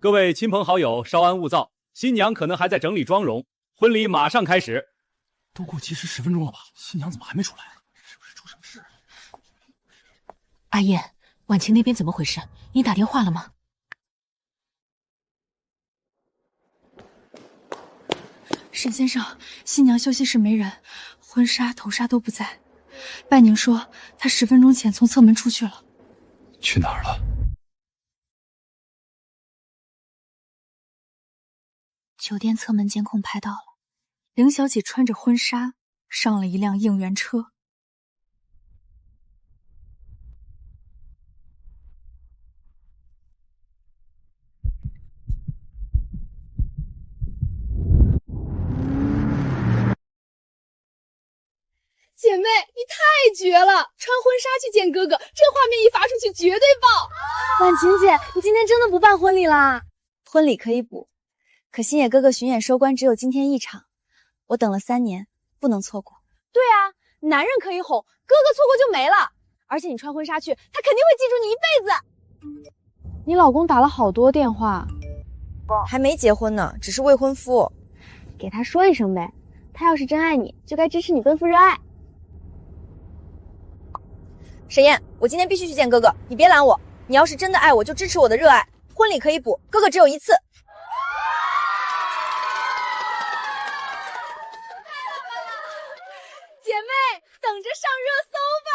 各位亲朋好友，稍安勿躁，新娘可能还在整理妆容，婚礼马上开始。都过计时10分钟了吧？新娘怎么还没出来？是不是出什么事？阿燕，婉晴那边怎么回事？你打电话了吗？沈先生，新娘休息室没人，婚纱、头纱都不在。拜宁说她10分钟前从侧门出去了。去哪儿了？酒店侧门监控拍到了，凌小姐穿着婚纱上了一辆应援车。姐妹，你太绝了！穿婚纱去见哥哥，这画面一发出去绝对爆！婉晴姐，你今天真的不办婚礼啦？婚礼可以补，可星野哥哥巡演收官只有今天一场，我等了3年，不能错过。对啊，男人可以哄，哥哥错过就没了。而且你穿婚纱去，他肯定会记住你一辈子。你老公打了好多电话，还没结婚呢，只是未婚夫。给他说一声呗，他要是真爱你，就该支持你奔赴热爱。沈燕，我今天必须去见哥哥，你别拦我。你要是真的爱我，就支持我的热爱。婚礼可以补，哥哥只有一次。姐妹，等着上热搜吧。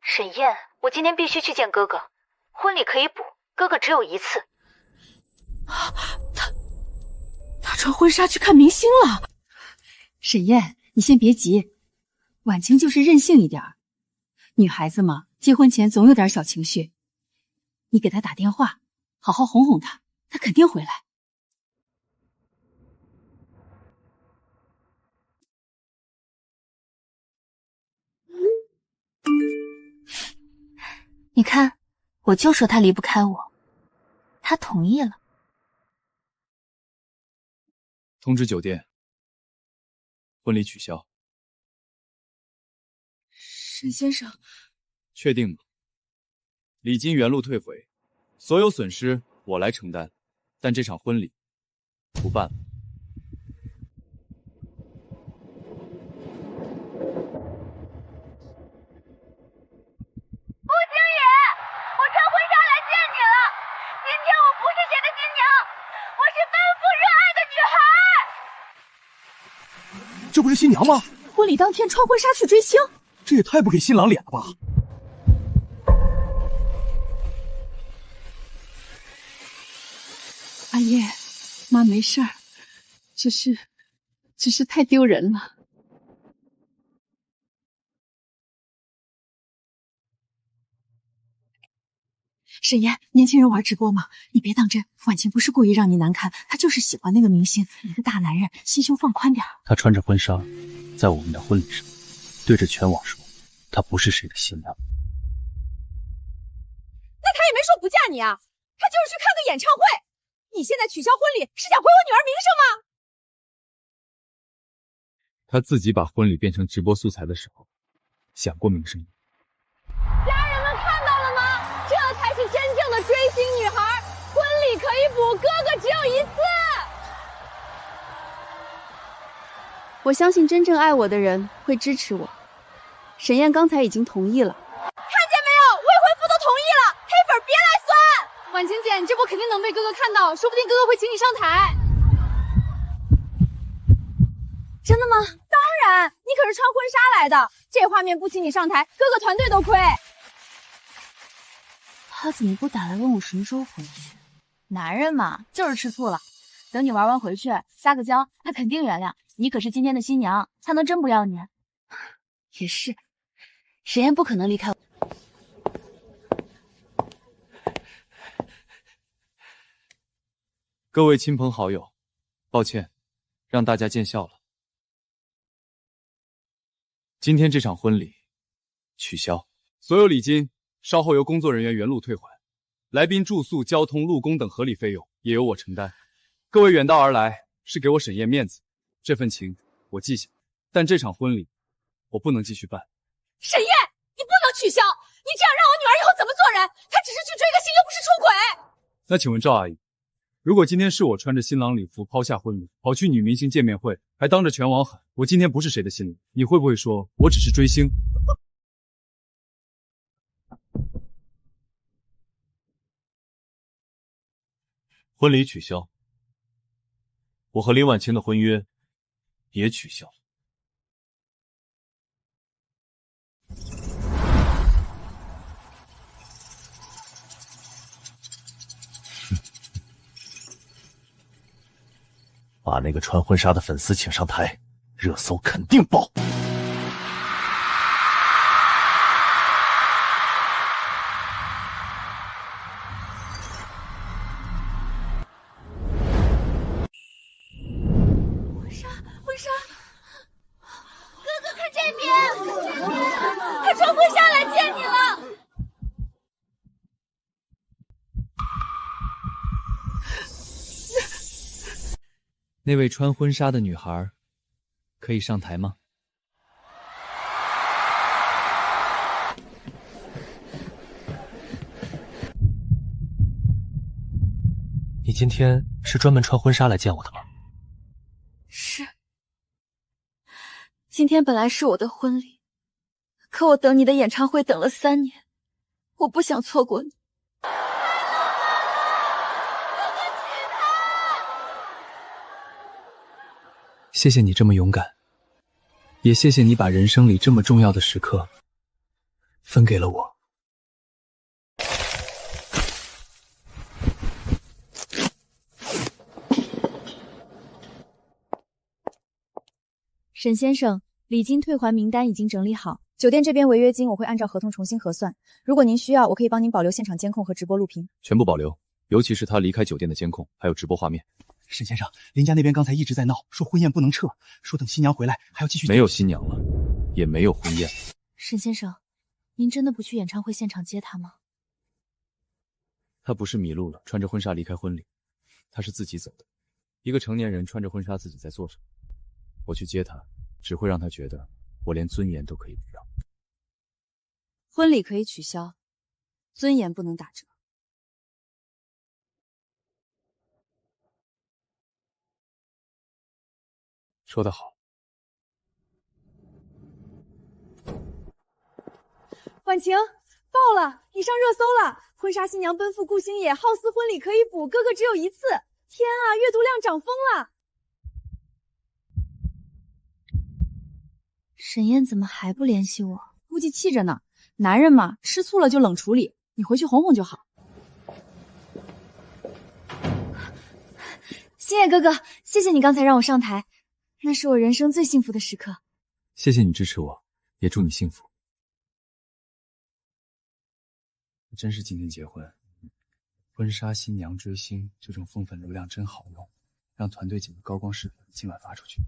沈燕，我今天必须去见哥哥，婚礼可以补，哥哥只有一次。她穿婚纱去看明星了。沈燕，你先别急，婉晴就是任性一点儿，女孩子嘛，结婚前总有点小情绪。你给她打电话，好好哄哄她，她肯定回来。你看，我就说他离不开我，他同意了。通知酒店，婚礼取消。沈先生，确定吗？礼金原路退回，所有损失我来承担，但这场婚礼不办了。顾星野，我穿婚纱来见你了。今天我不是谁的新娘，我是奔赴热爱的女孩。这不是新娘吗？婚礼当天穿婚纱去追星，这也太不给新郎脸了吧！阿叶，妈没事儿，只是太丢人了。沈岩，年轻人玩直播嘛，你别当真。婉晴不是故意让你难堪，她就是喜欢那个明星。你个大男人，心胸放宽点。她穿着婚纱，在我们的婚礼上，对着全网说，她不是谁的新娘。那他也没说不嫁你啊，他就是去看个演唱会。你现在取消婚礼，是想毁我女儿名声吗？他自己把婚礼变成直播素材的时候，想过名声吗？家人们看到了吗？这才是真正的追星女孩。婚礼可以补，哥哥只有一次。我相信真正爱我的人会支持我。沈燕刚才已经同意了。看见没有，未婚夫都同意了，黑粉别来酸。婉晴姐，你这波肯定能被哥哥看到，说不定哥哥会请你上台。真的吗？当然，你可是穿婚纱来的，这画面不请你上台，哥哥团队都亏。他怎么不打来问我什么时候回去？男人嘛，就是吃醋了。等你玩完回去，撒个娇，他肯定原谅。你可是今天的新娘，他能真不要你？也是，沈燕不可能离开我。各位亲朋好友，抱歉，让大家见笑了。今天这场婚礼取消，所有礼金稍后由工作人员原路退还，来宾住宿、交通、路工等合理费用也由我承担。各位远道而来，是给我沈燕面子，这份情我记下，但这场婚礼我不能继续办，沈烨，你不能取消！你这样让我女儿以后怎么做人？她只是去追个星，又不是出轨。那请问赵阿姨，如果今天是我穿着新郎礼服抛下婚礼，跑去女明星见面会，还当着全网喊我今天不是谁的新郎，你会不会说我只是追星？婚礼取消，我和林婉清的婚约也取消。把那个穿婚纱的粉丝请上台，热搜肯定爆。婚纱，哥哥看这边，他穿婚纱来见你了。那位穿婚纱的女孩，可以上台吗？你今天是专门穿婚纱来见我的吗？是。今天本来是我的婚礼，可我等你的演唱会等了3年，我不想错过你。谢谢你这么勇敢，也谢谢你把人生里这么重要的时刻分给了我。沈先生，礼金退还名单已经整理好，酒店这边违约金我会按照合同重新核算。如果您需要，我可以帮您保留现场监控和直播录屏。全部保留，尤其是他离开酒店的监控，还有直播画面。沈先生，林家那边刚才一直在闹，说婚宴不能撤，说等新娘回来还要继续。没有新娘了，也没有婚宴。沈先生，您真的不去演唱会现场接她吗？他不是迷路了，穿着婚纱离开婚礼，他是自己走的。一个成年人穿着婚纱自己在做什么？我去接他，只会让他觉得我连尊严都可以不要。婚礼可以取消，尊严不能打折。说得好。婉晴，爆了！你上热搜了！婚纱新娘奔赴顾星野，好似婚礼可以补，哥哥只有一次。天啊，阅读量涨疯了！沈燕怎么还不联系我？估计气着呢。男人嘛，吃醋了就冷处理，你回去哄哄就好。星野哥哥，谢谢你刚才让我上台，那是我人生最幸福的时刻。谢谢你支持我，也祝你幸福。真是今天结婚，婚纱新娘追星这种疯粉流量真好用，让团队几个高光视频今晚发出去。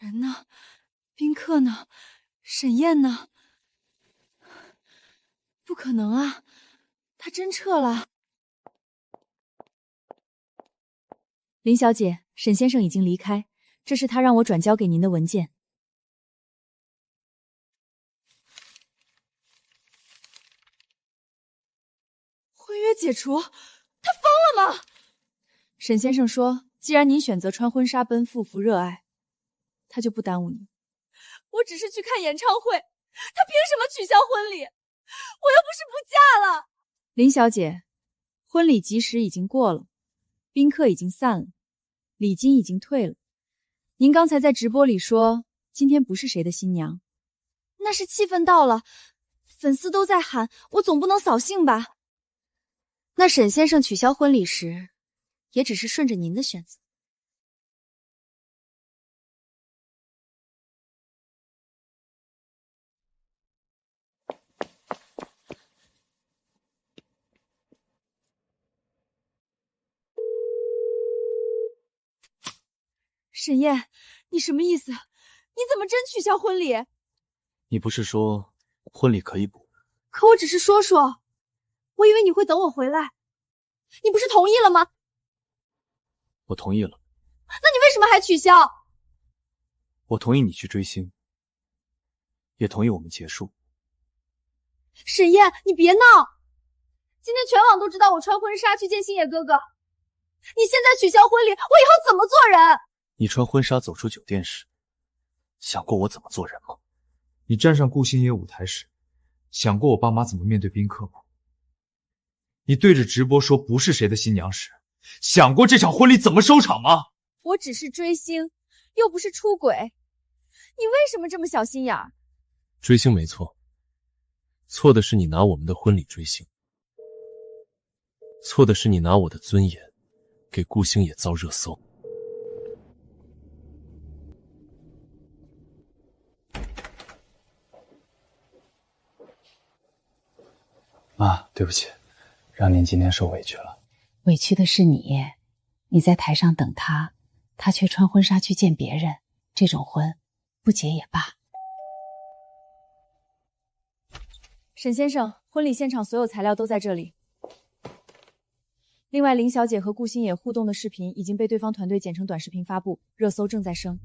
人呢？宾客呢？沈燕呢？不可能啊，他真撤了。林小姐，沈先生已经离开，这是他让我转交给您的文件。婚约解除？他疯了吗？沈先生说，既然您选择穿婚纱奔赴热爱，他就不耽误你。我只是去看演唱会，他凭什么取消婚礼？我又不是不嫁了。林小姐，婚礼吉时已经过了，宾客已经散了，礼金已经退了。您刚才在直播里说今天不是谁的新娘，那是气氛到了，粉丝都在喊，我总不能扫兴吧？那沈先生取消婚礼时，也只是顺着您的选择。沈燕，你什么意思？你怎么真取消婚礼？你不是说婚礼可以补？可我只是说说，我以为你会等我回来。你不是同意了吗？我同意了。那你为什么还取消？我同意你去追星，也同意我们结束。沈燕，你别闹！今天全网都知道我穿婚纱去见星野哥哥，你现在取消婚礼，我以后怎么做人？你穿婚纱走出酒店时，想过我怎么做人吗？你站上顾星野舞台时，想过我爸妈怎么面对宾客吗？你对着直播说不是谁的新娘时，想过这场婚礼怎么收场吗？我只是追星，又不是出轨，你为什么这么小心眼儿？追星没错，错的是你拿我们的婚礼追星，错的是你拿我的尊严给顾星野造热搜。妈，对不起，让您今天受委屈了。委屈的是你，你在台上等他，他却穿婚纱去见别人，这种婚不结也罢。沈先生，婚礼现场所有材料都在这里。另外，林小姐和顾星野互动的视频已经被对方团队剪成短视频发布，热搜正在升。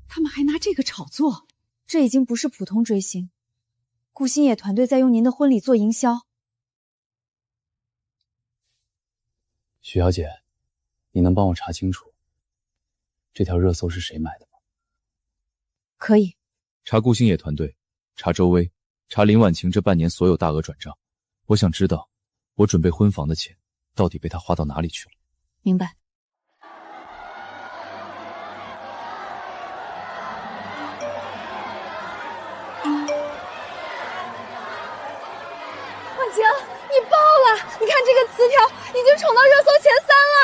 他们还拿这个炒作，这已经不是普通追星，顾星野团队在用您的婚礼做营销。许小姐，你能帮我查清楚这条热搜是谁买的吗？可以。查顾星野团队，查周薇，查林婉晴这半年所有大额转账。我想知道，我准备婚房的钱到底被他花到哪里去了。明白。婉晴，你爆了！你看这个词条已经冲到热搜前3了。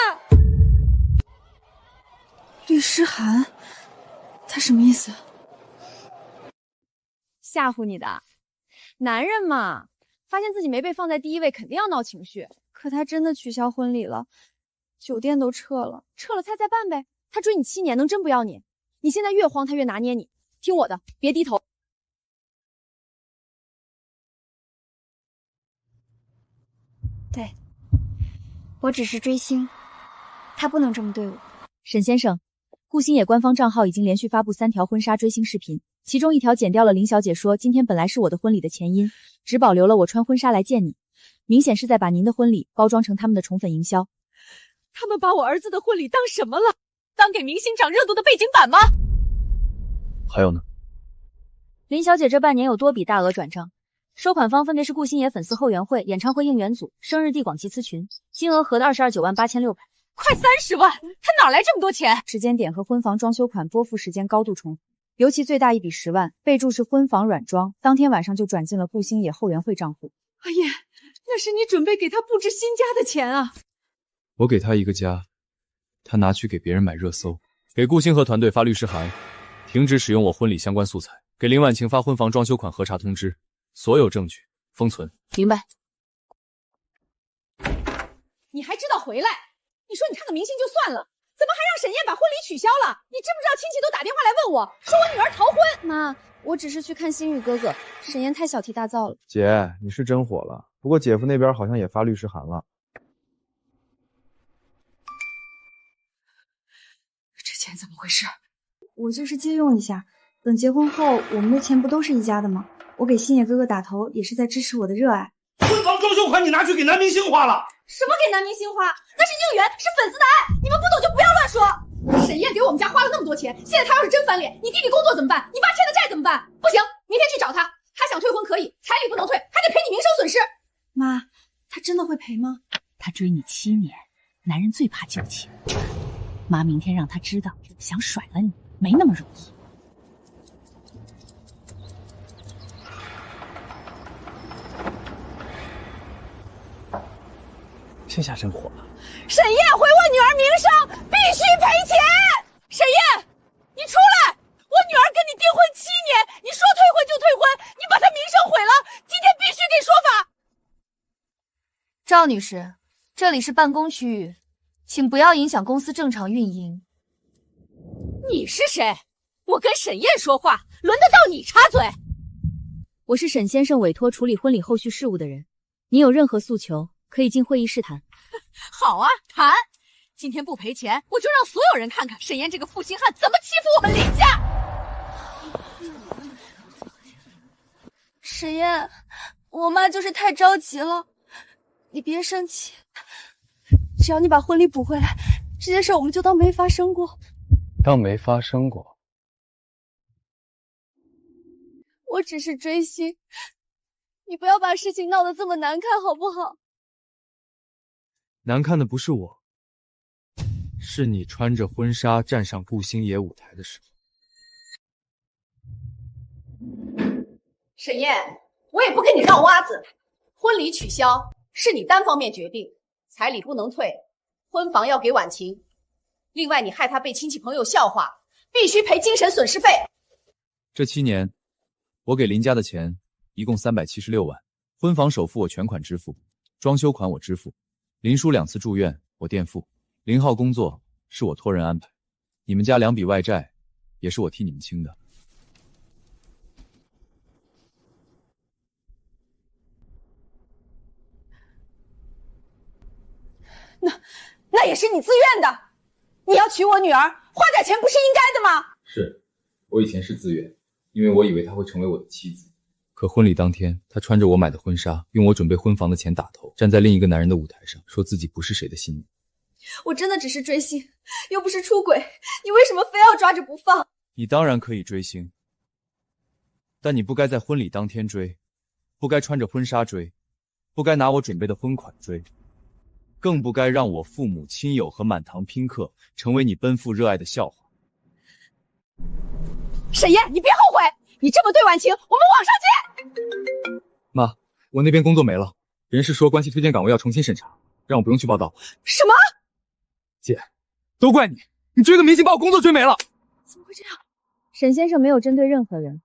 律师函，他什么意思？吓唬你的。男人嘛，发现自己没被放在第一位，肯定要闹情绪。可他真的取消婚礼了，酒店都撤了，撤了他再办呗。他追你7年，能真不要你？你现在越慌，他越拿捏你。听我的，别低头。对，我只是追星，他不能这么对我。沈先生，顾星野官方账号已经连续发布3条婚纱追星视频，其中1条剪掉了林小姐说今天本来是我的婚礼的前因，只保留了我穿婚纱来见你，明显是在把您的婚礼包装成他们的宠粉营销。他们把我儿子的婚礼当什么了？当给明星涨热度的背景板吗？还有呢？林小姐这半年有多笔大额转账，收款方分别是顾星野粉丝后援会、演唱会应援组、生日地广集资群，金额合的22.98600，快30万！他哪来这么多钱？时间点和婚房装修款拨付时间高度重复，尤其最大一笔10万，备注是婚房软装，当天晚上就转进了顾星野后援会账户。阿燕，那是你准备给他布置新家的钱啊！我给他一个家，他拿去给别人买热搜，给顾星和团队发律师函，停止使用我婚礼相关素材，给林婉晴发婚房装修款核查通知，所有证据封存。明白。你还知道回来？你说你看个明星就算了，怎么还让沈燕把婚礼取消了？你知不知道亲戚都打电话来问我，说我女儿逃婚？妈，我只是去看星宇哥哥，沈燕太小题大做了。姐，你是真火了，不过姐夫那边好像也发律师函了。这钱怎么回事？我就是借用一下，等结婚后我们的钱不都是一家的吗？我给星野哥哥打头也是在支持我的热爱。婚房装修款你拿去给男明星花了？什么给男明星花？那是应援，是粉丝的爱，你们不懂就不要乱说。沈燕给我们家花了那么多钱，现在他要是真翻脸，你弟弟工作怎么办？你爸欠的债怎么办？不行，明天去找他，他想退婚可以，彩礼不能退，还得赔你名声损失。妈，他真的会赔吗？他追你7年，男人最怕旧情。妈明天让他知道，想甩了你没那么容易。线下真火了。沈燕毁我女儿名声，必须赔钱！沈燕，你出来！我女儿跟你订婚7年，你说退婚就退婚，你把她名声毁了，今天必须给说法。赵女士，这里是办公区域，请不要影响公司正常运营。你是谁？我跟沈燕说话，轮得到你插嘴？我是沈先生委托处理婚礼后续事务的人，您有任何诉求，可以进会议室谈。好啊，谈！今天不赔钱，我就让所有人看看沈燕这个负心汉怎么欺负我们林家。沈燕，我妈就是太着急了，你别生气。只要你把婚礼补回来，这件事我们就当没发生过。当没发生过。我只是追星，你不要把事情闹得这么难看好不好？难看的不是我，是你穿着婚纱站上顾星野舞台的时候。沈燕，我也不跟你绕弯子，婚礼取消是你单方面决定，彩礼不能退，婚房要给婉晴。另外，你害她被亲戚朋友笑话，必须赔精神损失费。这7年，我给林家的钱一共376万，婚房首付我全款支付，装修款我支付，林叔2次住院我垫付，林浩工作是我托人安排，你们家2笔外债也是我替你们清的。那也是你自愿的，你要娶我女儿，花点钱不是应该的吗？是，我以前是自愿，因为我以为她会成为我的妻子。可婚礼当天，她穿着我买的婚纱，用我准备婚房的钱打头，站在另一个男人的舞台上，说自己不是谁的新娘。我真的只是追星，又不是出轨，你为什么非要抓着不放？你当然可以追星，但你不该在婚礼当天追，不该穿着婚纱追，不该拿我准备的婚款追，更不该让我父母亲友和满堂宾客成为你奔赴热爱的笑话。沈燕，你别后悔，你这么对婉晴，我们网上见。妈，我那边工作没了，人事说关系推荐岗位要重新审查，让我不用去报道。什么？姐，都怪你，你追个明星把我工作追没了。怎么会这样？沈先生没有针对任何人，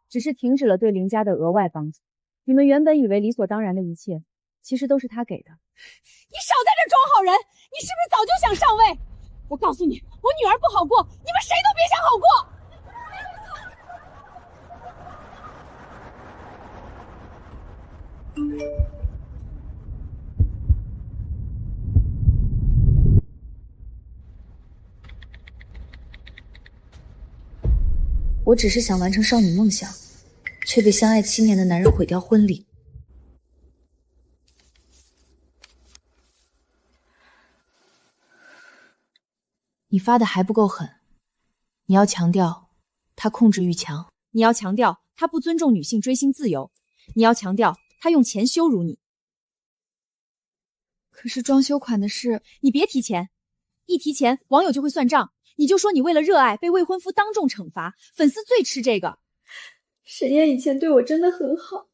只是停止了对林家的额外帮助。你们原本以为理所当然的一切，其实都是他给的。你少在这装好人，你是不是早就想上位？我告诉你，我女儿不好过，你们谁都别想好过。我只是想完成少女梦想，却被相爱7年的男人毁掉婚礼。你发的还不够狠，你要强调他控制欲强，你要强调他不尊重女性追星自由，你要强调他用钱羞辱你。可是装修款的事，你别提钱，一提钱网友就会算账，你就说你为了热爱被未婚夫当众惩罚，粉丝最吃这个。沈燕以前对我真的很好。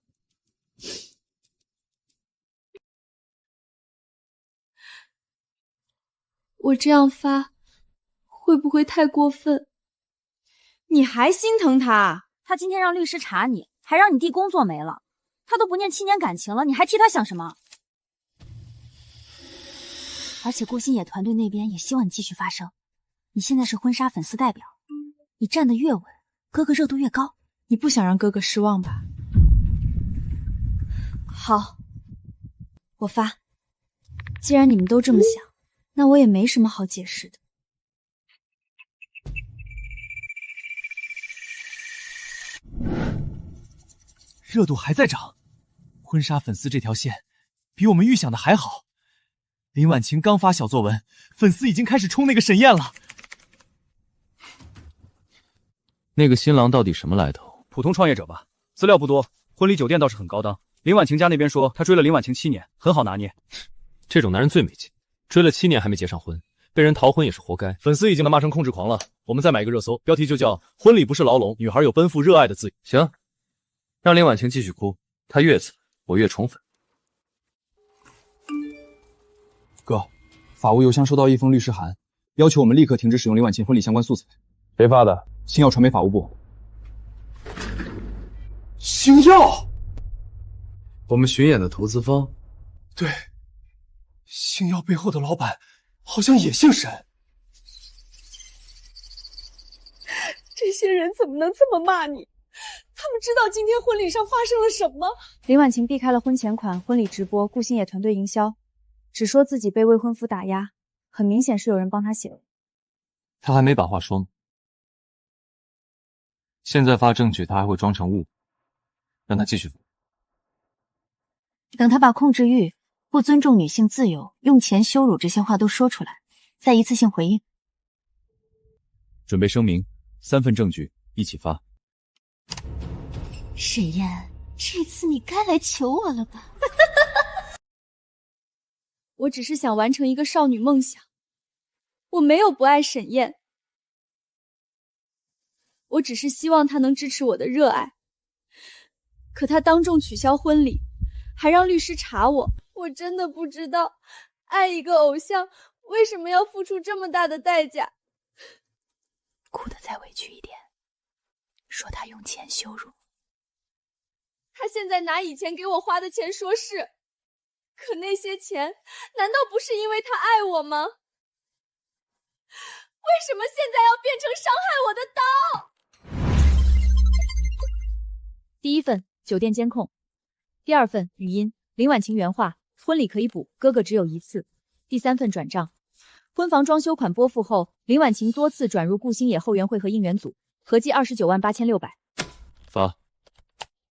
我这样发会不会太过分？你还心疼他？他今天让律师查你，还让你弟工作没了，他都不念7年感情了，你还替他想什么？而且顾星野团队那边也希望你继续发声。你现在是婚纱粉丝代表，你站得越稳，哥哥热度越高。你不想让哥哥失望吧？好，我发。既然你们都这么想，那我也没什么好解释的。热度还在涨，婚纱粉丝这条线比我们预想的还好。林婉晴刚发小作文，粉丝已经开始冲那个沈燕了。那个新郎到底什么来头？普通创业者吧，资料不多，婚礼酒店倒是很高档。林婉晴家那边说他追了林婉晴7年，很好拿捏。这种男人最没劲，追了7年还没结上婚，被人逃婚也是活该。粉丝已经把骂成控制狂了，我们再买一个热搜，标题就叫“婚礼不是牢笼，女孩有奔赴热爱的自由”。行，让林婉晴继续哭，她越惨，我越宠粉。哥，法务邮箱收到一封律师函，要求我们立刻停止使用林婉晴婚礼相关素材。谁发的？星耀传媒法务部。星耀，我们巡演的投资方。对，星耀背后的老板好像也姓沈。这些人怎么能这么骂你？他们知道今天婚礼上发生了什么。林婉晴避开了婚前款、婚礼直播、顾星野团队营销，只说自己被未婚夫打压，很明显是有人帮他写的。他还没把话说呢。现在发证据，他还会装成误，让他继续。等他把控制欲、不尊重女性自由、用钱羞辱这些话都说出来，再一次性回应。准备声明，3份证据一起发。沈燕，这次你该来求我了吧？我只是想完成一个少女梦想，我没有不爱沈燕，我只是希望她能支持我的热爱。可她当众取消婚礼，还让律师查我，我真的不知道爱一个偶像为什么要付出这么大的代价。哭得再委屈一点，说他用钱羞辱。他现在拿以前给我花的钱说是，可那些钱难道不是因为他爱我吗？为什么现在要变成伤害我的刀？第一份酒店监控，第二份语音林婉晴原话：婚礼可以补，哥哥只有一次。第三份转账，婚房装修款拨付后，林婉晴多次转入顾星野后援会和应援组，合计298600。发。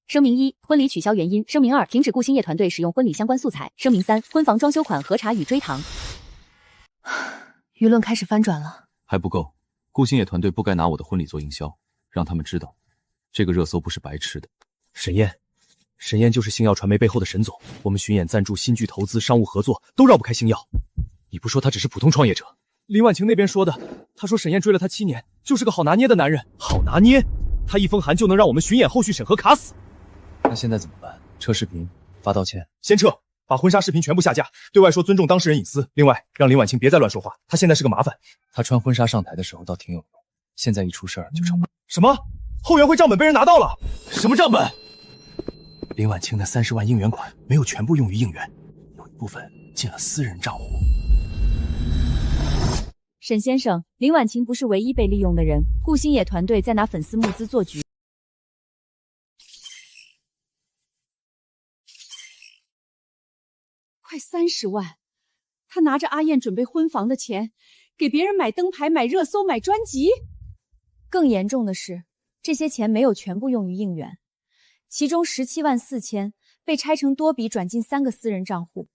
声明1：婚礼取消原因。声明2：停止顾星野团队使用婚礼相关素材。声明3：婚房装修款核查与追偿。舆论开始翻转了。还不够，顾星野团队不该拿我的婚礼做营销，让他们知道，这个热搜不是白吃的。沈燕就是星耀传媒背后的沈总，我们巡演赞助、新剧投资、商务合作都绕不开星耀。你不说他只是普通创业者？林婉晴那边说的，他说沈燕追了他7年，就是个好拿捏的男人。好拿捏？他一封函就能让我们巡演后续审核卡死？那现在怎么办？撤视频，发道歉。先撤，把婚纱视频全部下架，对外说尊重当事人隐私。另外，让林婉晴别再乱说话，她现在是个麻烦。她穿婚纱上台的时候倒挺有用，现在一出事儿就成。什么？后援会账本被人拿到了？什么账本？林婉清的30万应援款没有全部用于应援，有一部分进了私人账户。沈先生，林婉晴不是唯一被利用的人，顾星野团队在拿粉丝募资做局。快30万，他拿着阿燕准备婚房的钱，给别人买灯牌、买热搜、买专辑。更严重的是，这些钱没有全部用于应援，其中17万4千被拆成多笔转进3个私人账户。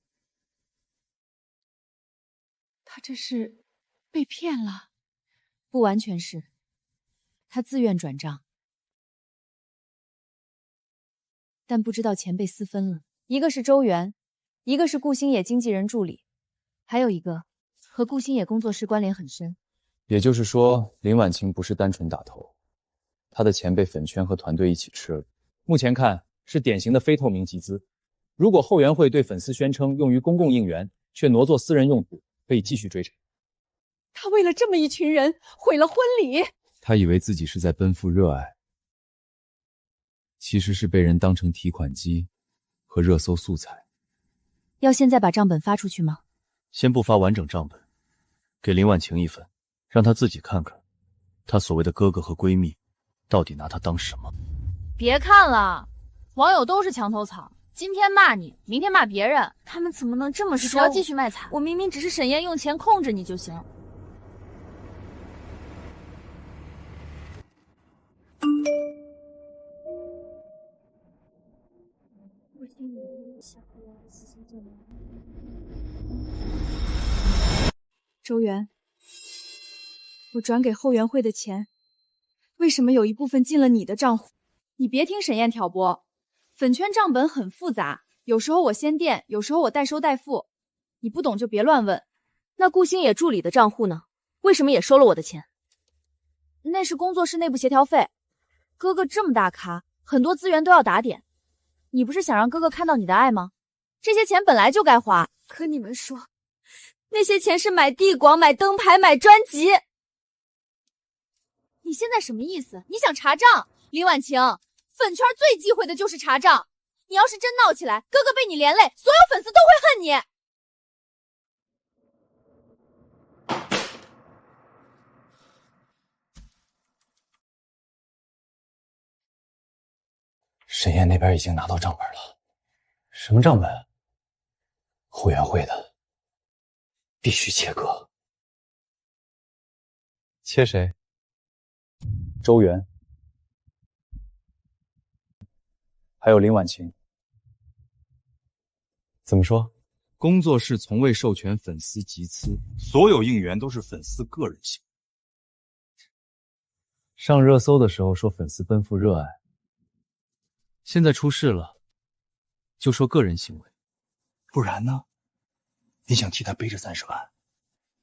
他这是被骗了？不完全是，他自愿转账，但不知道钱被私分了。一个是周元，一个是顾星野经纪人助理，还有一个和顾星野工作室关联很深。也就是说，林婉晴不是单纯打头，她的钱被粉圈和团队一起吃了。目前看是典型的非透明集资。如果后援会对粉丝宣称用于公共应援，却挪作私人用途，可以继续追查。他为了这么一群人毁了婚礼。他以为自己是在奔赴热爱，其实是被人当成提款机和热搜素材。要现在把账本发出去吗？先不发完整账本，给林婉晴一份，让她自己看看，她所谓的哥哥和闺蜜，到底拿她当什么？别看了，网友都是墙头草，今天骂你，明天骂别人，他们怎么能这么说？只要继续卖惨，我明明只是沈燕用钱控制你就行。周元，我转给后援会的钱，为什么有一部分进了你的账户？你别听沈燕挑拨，粉圈账本很复杂，有时候我先垫，有时候我代收代付，你不懂就别乱问。那顾星野助理的账户呢？为什么也收了我的钱？那是工作室内部协调费。哥哥这么大咖，很多资源都要打点。你不是想让哥哥看到你的爱吗？这些钱本来就该花。可你们说，那些钱是买地广、买灯牌、买专辑。你现在什么意思？你想查账？林婉晴，粉圈最忌讳的就是查账。你要是真闹起来，哥哥被你连累，所有粉丝都会恨你。沈燕那边已经拿到账本了。什么账本？后援会的，必须切割。切谁？周元，还有林婉晴。怎么说？工作室从未授权粉丝集资，所有应援都是粉丝个人行为。上热搜的时候说粉丝奔赴热爱，现在出事了，就说个人行为。不然呢？你想替他背着30万？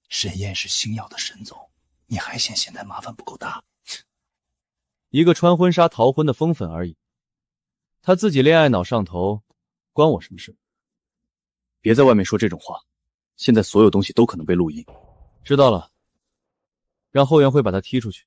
沈燕是星耀的沈总，你还嫌现在麻烦不够大？一个穿婚纱逃婚的疯粉而已，他自己恋爱脑上头，关我什么事？别在外面说这种话，现在所有东西都可能被录音。知道了，让后援会把他踢出去。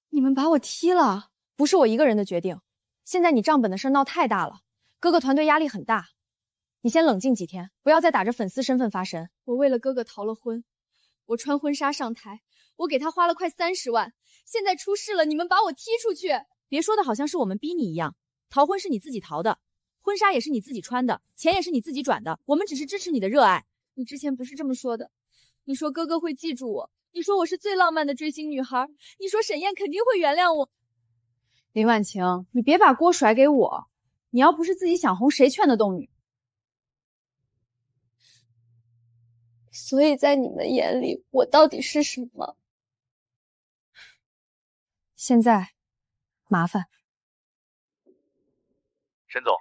你们把我踢了，不是我一个人的决定。现在你账本的事闹太大了，哥哥团队压力很大。你先冷静几天，不要再打着粉丝身份发声。我为了哥哥逃了婚，我穿婚纱上台，我给他花了快30万。现在出事了，你们把我踢出去！别说的好像是我们逼你一样，逃婚是你自己逃的，婚纱也是你自己穿的，钱也是你自己转的，我们只是支持你的热爱。你之前不是这么说的，你说哥哥会记住我，你说我是最浪漫的追星女孩，你说沈燕肯定会原谅我。林婉晴，你别把锅甩给我，你要不是自己想红，谁劝得动你？所以在你们眼里，我到底是什么？现在，麻烦。沈总，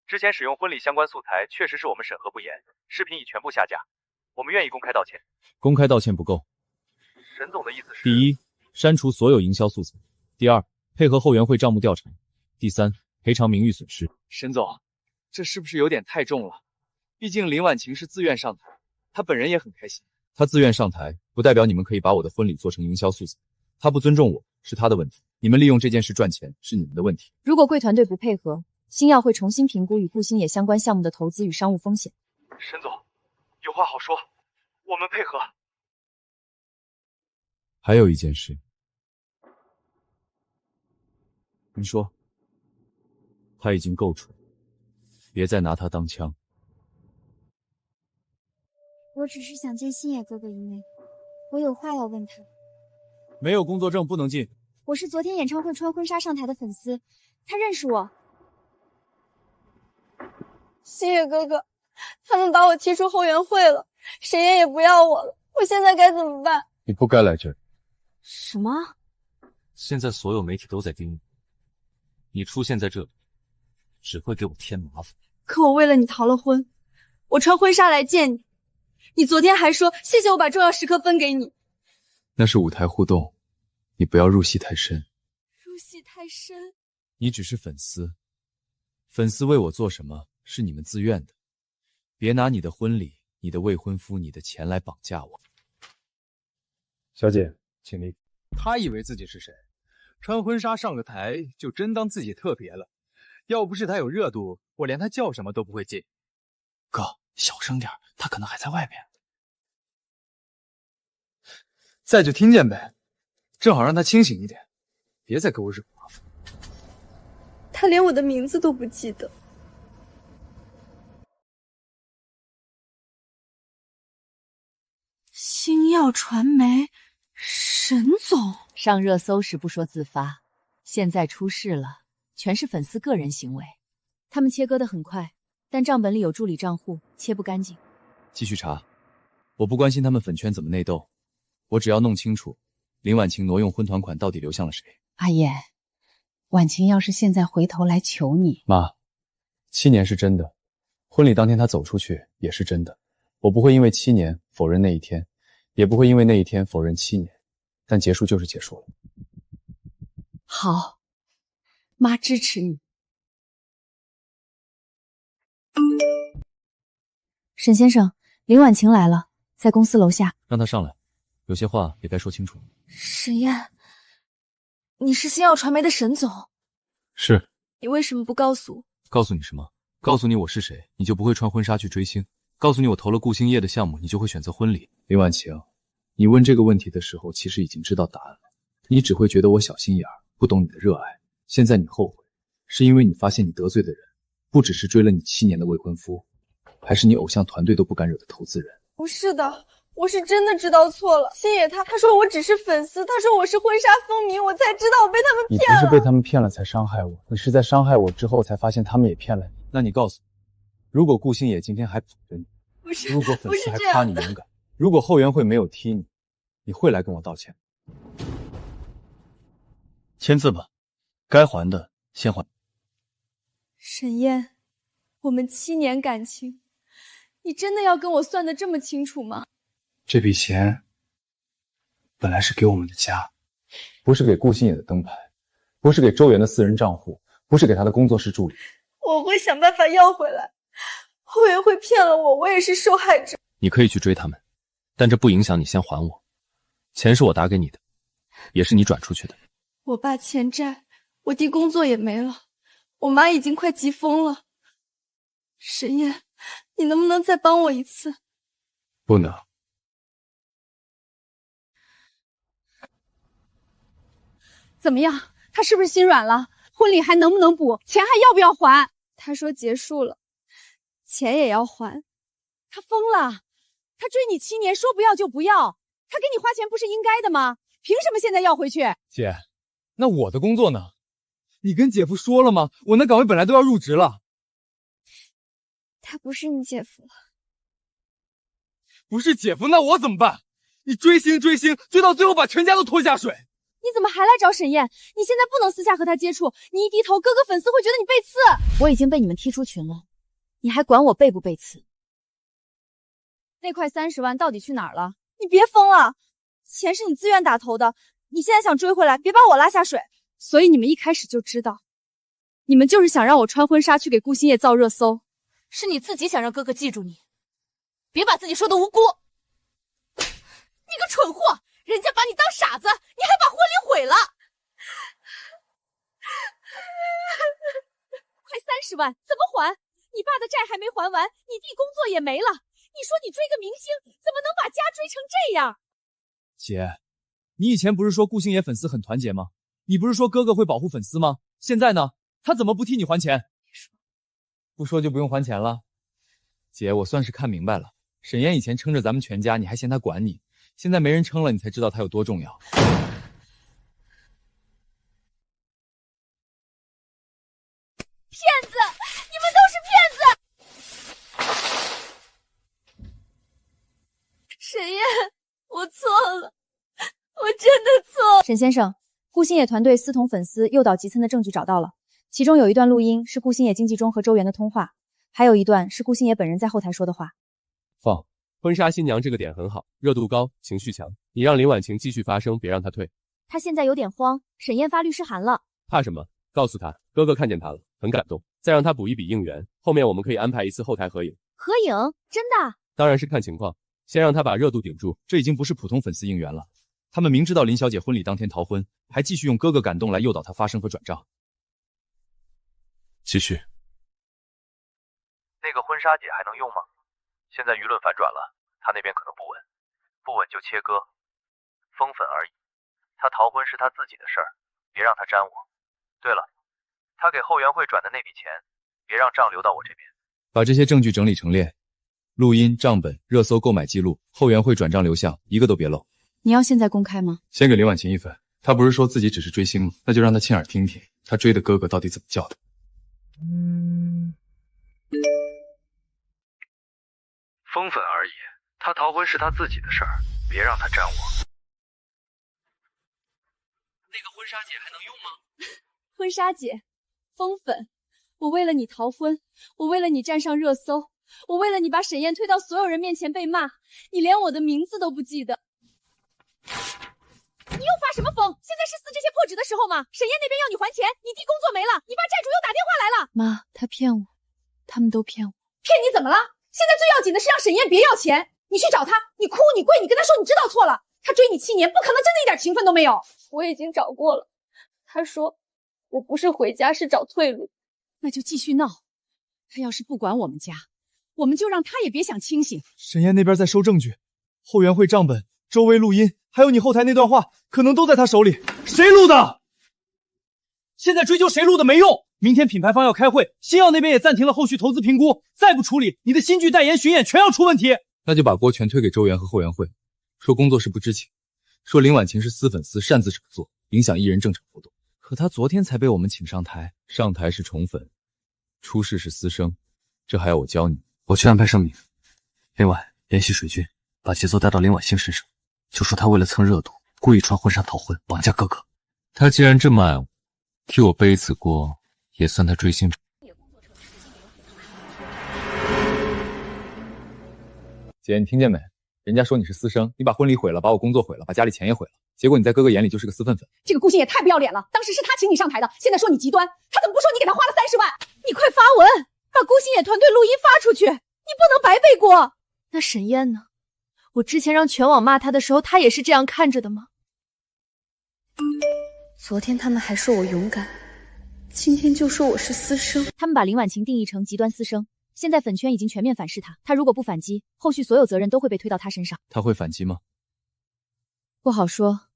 之前使用婚礼相关素材确实是我们审核不严，视频已全部下架，我们愿意公开道歉。公开道歉不够。沈总的意思是：第一，删除所有营销素材；第二，配合后援会账目调查；第三，赔偿名誉损失。沈总，这是不是有点太重了？毕竟林婉晴是自愿上台，她本人也很开心。她自愿上台，不代表你们可以把我的婚礼做成营销素材。她不尊重我是她的问题，你们利用这件事赚钱是你们的问题。如果贵团队不配合，星耀会重新评估与顾星野相关项目的投资与商务风险。沈总，有话好说，我们配合。还有一件事，你说，他已经够蠢，别再拿他当枪。我只是想见星野哥哥一面，我有话要问他。没有工作证不能进。我是昨天演唱会穿婚纱上台的粉丝，他认识我。星野哥哥，他们把我踢出后援会了，沈燕也不要我了，我现在该怎么办？你不该来这儿。什么？现在所有媒体都在盯你，你出现在这里，只会给我添麻烦。可我为了你逃了婚，我穿婚纱来见你，你昨天还说谢谢我把重要时刻分给你。那是舞台互动，你不要入戏太深。入戏太深？你只是粉丝，粉丝为我做什么是你们自愿的，别拿你的婚礼、你的未婚夫、你的钱来绑架我。小姐，请立。他以为自己是谁？穿婚纱上个台就真当自己特别了。要不是他有热度，我连他叫什么都不会记。哥，小声点，他可能还在外面。在就听见呗，正好让他清醒一点，别再给我惹麻烦。他连我的名字都不记得。星耀传媒，沈总上热搜时不说自发，现在出事了，全是粉丝个人行为。他们切割得很快，但账本里有助理账户，切不干净。继续查，我不关心他们粉圈怎么内斗，我只要弄清楚林婉晴挪用婚团款到底流向了谁。阿燕，婉晴要是现在回头来求你，妈，7年是真的，婚礼当天她走出去也是真的，我不会因为7年否认那一天，也不会因为那一天否认7年，但结束就是结束了。好，妈支持你。沈先生，林婉晴来了，在公司楼下。让她上来，有些话也该说清楚。沈燕，你是星耀传媒的沈总，是。你为什么不告诉我？告诉你什么？告诉你我是谁，你就不会穿婚纱去追星；告诉你我投了顾星夜的项目，你就会选择婚礼。林婉晴，你问这个问题的时候，其实已经知道答案了。你只会觉得我小心眼儿，不懂你的热爱。现在你后悔，是因为你发现你得罪的人，不只是追了你7年的未婚夫，还是你偶像团队都不敢惹的投资人。不是的，我是真的知道错了。星野他说我只是粉丝，他说我是婚纱风靡，我才知道我被他们骗了。你不是被他们骗了才伤害我，你是在伤害我之后才发现他们也骗了你。那你告诉我，如果顾星野今天还捧着你，不是，如果粉丝还夸你勇敢，如果后援会没有踢你，你会来跟我道歉？签字吧，该还的先还。沈燕，我们7年感情，你真的要跟我算得这么清楚吗？这笔钱本来是给我们的家，不是给顾星野的灯牌，不是给周元的私人账户，不是给他的工作室助理。我会想办法要回来。后援会骗了我，我也是受害者。你可以去追他们，但这不影响你先还我。钱是我打给你的，也是你转出去的。我爸欠债，我弟工作也没了，我妈已经快急疯了。沈燕，你能不能再帮我一次？不能。怎么样？他是不是心软了？婚礼还能不能补？钱还要不要还？他说结束了，钱也要还。他疯了！他追你7年，说不要就不要。他给你花钱不是应该的吗？凭什么现在要回去？姐，那我的工作呢？你跟姐夫说了吗？我那岗位本来都要入职了。他不是你姐夫了。不是姐夫，那我怎么办？你追星追到最后把全家都拖下水。你怎么还来找沈燕？你现在不能私下和她接触，你一低头，哥哥粉丝会觉得你背刺。我已经被你们踢出群了，你还管我背不背刺？那块30万到底去哪儿了？你别疯了，钱是你自愿打投的，你现在想追回来，别把我拉下水。所以你们一开始就知道，你们就是想让我穿婚纱去给顾星夜造热搜。是你自己想让哥哥记住你，别把自己说的无辜。你个蠢货，人家把你当傻子，你还把婚礼毁了。快30万，怎么还？你爸的债还没还完，你弟工作也没了。你说你追个明星，怎么能把家追成这样？姐，你以前不是说顾星野粉丝很团结吗？你不是说哥哥会保护粉丝吗？现在呢？他怎么不替你还钱？不说就不用还钱了。姐，我算是看明白了，沈岩以前撑着咱们全家，你还嫌他管你，现在没人撑了，你才知道他有多重要。骗子！你们都是骗子！沈燕，我错了，我真的错了。沈先生，顾星野团队私捅粉丝、诱导集蹭的证据找到了，其中有一段录音是顾星野经纪中和周元的通话，还有一段是顾星野本人在后台说的话。放，婚纱新娘这个点很好，热度高，情绪强，你让林婉晴继续发声，别让她退。他现在有点慌，沈燕发律师函了。怕什么？告诉他，哥哥看见他了，很感动，再让他补一笔应援，后面我们可以安排一次后台合影。合影？真的？当然是看情况，先让他把热度顶住。这已经不是普通粉丝应援了，他们明知道林小姐婚礼当天逃婚，还继续用哥哥感动来诱导她发声和转账。继续。那个婚纱姐还能用吗？现在舆论反转了，她那边可能不稳，不稳就切割，封粉而已。她逃婚是她自己的事儿，别让她沾我。对了，她给后援会转的那笔钱，别让账流到我这边。把这些证据整理成列，录音、账本、热搜购买记录、后援会转账流向，一个都别漏。你要现在公开吗？先给林婉晴1份，她不是说自己只是追星吗？那就让她亲耳听听，她追的哥哥到底怎么叫的。封粉而已，她逃婚是她自己的事儿，别让她沾我。那个婚纱姐还能用吗？婚纱姐，封粉，我为了你逃婚，我为了你站上热搜，我为了你把沈燕推到所有人面前被骂，你连我的名字都不记得。你又发什么疯？现在是撕这些破纸的时候吗？沈燕那边要你还钱，你弟工作没了，你爸债主又打电话来了。妈，他骗我，他们都骗我。骗你怎么了？现在最要紧的是让沈燕别要钱。你去找他，你哭你跪，你跟他说你知道错了。他追你7年，不可能真的一点情分都没有。我已经找过了，他说我不是回家，是找退路。那就继续闹，他要是不管我们家，我们就让他也别想清醒。沈燕那边在收证据，后援会账本、周围录音，还有你后台那段话，可能都在他手里。谁录的？现在追究谁录的没用。明天品牌方要开会，星耀那边也暂停了后续投资评估，再不处理，你的新剧代言巡演全要出问题。那就把锅全推给周元和后援会，说工作室不知情，说林婉晴是私粉丝擅自炒作，影响艺人正常活动。可他昨天才被我们请上台，上台是宠粉，出事是私生，这还要我教你？我去安排声明。另外，联系水军，把节奏带到林婉欣身上，就说他为了蹭热度，故意穿婚纱逃婚，王家哥哥。他既然这么爱我，替我背一次锅，也算他追星。姐，你听见没？人家说你是私生，你把婚礼毁了，把我工作毁了，把家里钱也毁了，结果你在哥哥眼里就是个私粉粉。这个顾星也太不要脸了！当时是他请你上台的，现在说你极端，他怎么不说你给他花了30万？你快发文，把顾星野团队录音发出去，你不能白背锅。那沈燕呢？我之前让全网骂她的时候，她也是这样看着的吗？昨天他们还说我勇敢，今天就说我是私生。他们把林婉晴定义成极端私生，现在粉圈已经全面反噬他，他如果不反击，后续所有责任都会被推到他身上。他会反击吗？不好说。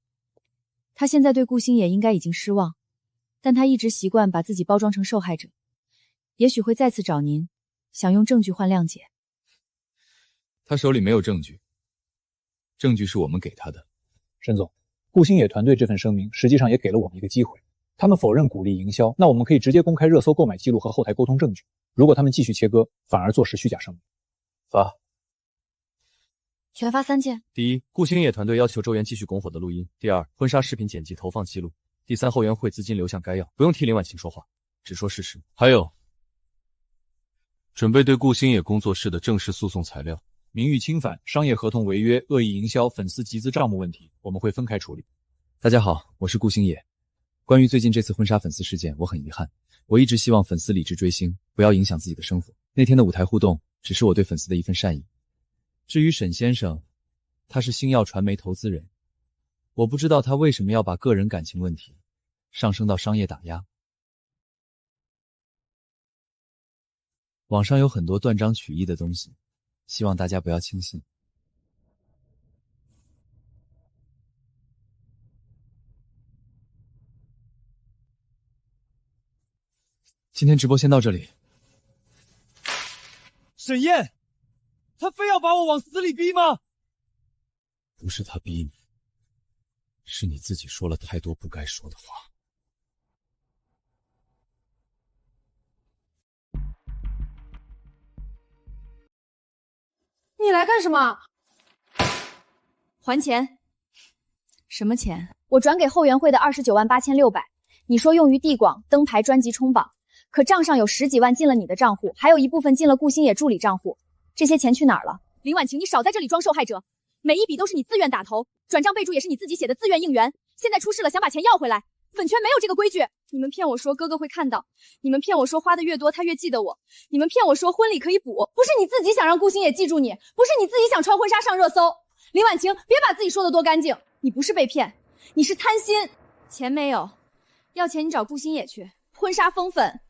他现在对顾星野应该已经失望，但他一直习惯把自己包装成受害者，也许会再次找您，想用证据换谅解。他手里没有证据，证据是我们给他的。沈总，顾星野团队这份声明实际上也给了我们一个机会，他们否认鼓励营销，那我们可以直接公开热搜购买记录和后台沟通证据。如果他们继续切割，反而坐实虚假声明。发。全发3件。第一，顾星野团队要求周元继续拱火的录音；第二，婚纱视频剪辑投放记录；第三，后援会资金流向该要，不用替林婉晴说话，只说事实。还有，准备对顾星野工作室的正式诉讼材料。名誉侵犯、商业合同违约、恶意营销、粉丝集资账目问题，我们会分开处理。大家好，我是顾星野。关于最近这次婚纱粉丝事件，我很遗憾，我一直希望粉丝理智追星，不要影响自己的生活。那天的舞台互动，只是我对粉丝的一份善意。至于沈先生，他是星耀传媒投资人，我不知道他为什么要把个人感情问题上升到商业打压。网上有很多断章取义的东西，希望大家不要轻信。今天直播先到这里。沈燕，他非要把我往死里逼吗？不是他逼你，是你自己说了太多不该说的话。你来干什么？还钱。什么钱？我转给后援会的29万8600，你说用于地广、灯牌、专辑冲榜，可账上有10几万进了你的账户，还有一部分进了顾星野助理账户，这些钱去哪儿了？林婉晴，你少在这里装受害者，每一笔都是你自愿打头，转账备注也是你自己写的自愿应援，现在出事了想把钱要回来，粉圈没有这个规矩。你们骗我说哥哥会看到，你们骗我说花的越多他越记得我，你们骗我说婚礼可以补，不是你自己想让顾星野记住你，不是你自己想穿婚纱上热搜。林婉晴，别把自己说的多干净，你不是被骗，你是贪心。钱没有，要钱你找顾星野去，婚纱封粉。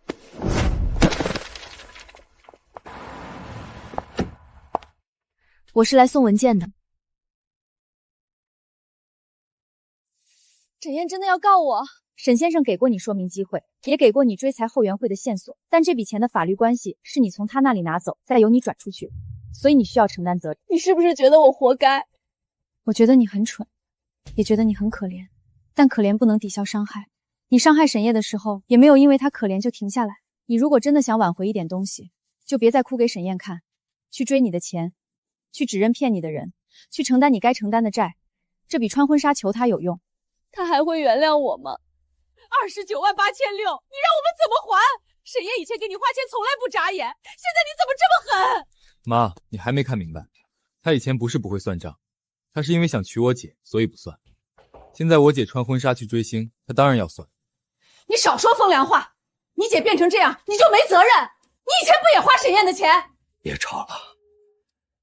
我是来送文件的。沈燕真的要告我？沈先生给过你说明机会，也给过你追财后援会的线索，但这笔钱的法律关系是你从他那里拿走，再由你转出去，所以你需要承担责任。你是不是觉得我活该？我觉得你很蠢，也觉得你很可怜，但可怜不能抵消伤害。你伤害沈烨的时候，也没有因为他可怜就停下来。你如果真的想挽回一点东西，就别再哭给沈烨看，去追你的钱，去指认骗你的人，去承担你该承担的债，这比穿婚纱求他有用。他还会原谅我吗？29万8600，你让我们怎么还？沈烨以前给你花钱从来不眨眼，现在你怎么这么狠？妈，你还没看明白，他以前不是不会算账，他是因为想娶我姐，所以不算。现在我姐穿婚纱去追星，他当然要算。你少说风凉话！你姐变成这样，你就没责任？你以前不也花沈烨的钱？别吵了，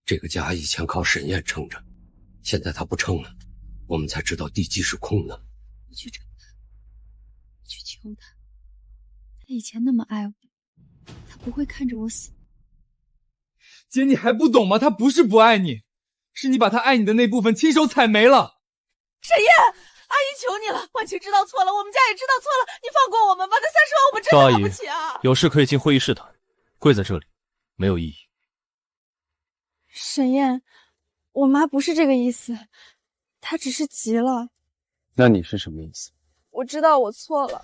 这个家以前靠沈烨撑着，现在他不撑了，我们才知道地基是空的。我去找他，去求他，他以前那么爱我，他不会看着我死。姐，你还不懂吗？他不是不爱你，是你把他爱你的那部分亲手踩没了。沈燕，阿姨求你了，婉晴知道错了，我们家也知道错了，你放过我们吧，那30万我们真的拿不起啊！有事可以进会议室谈，跪在这里没有意义。沈燕，我妈不是这个意思，她只是急了。那你是什么意思？我知道我错了，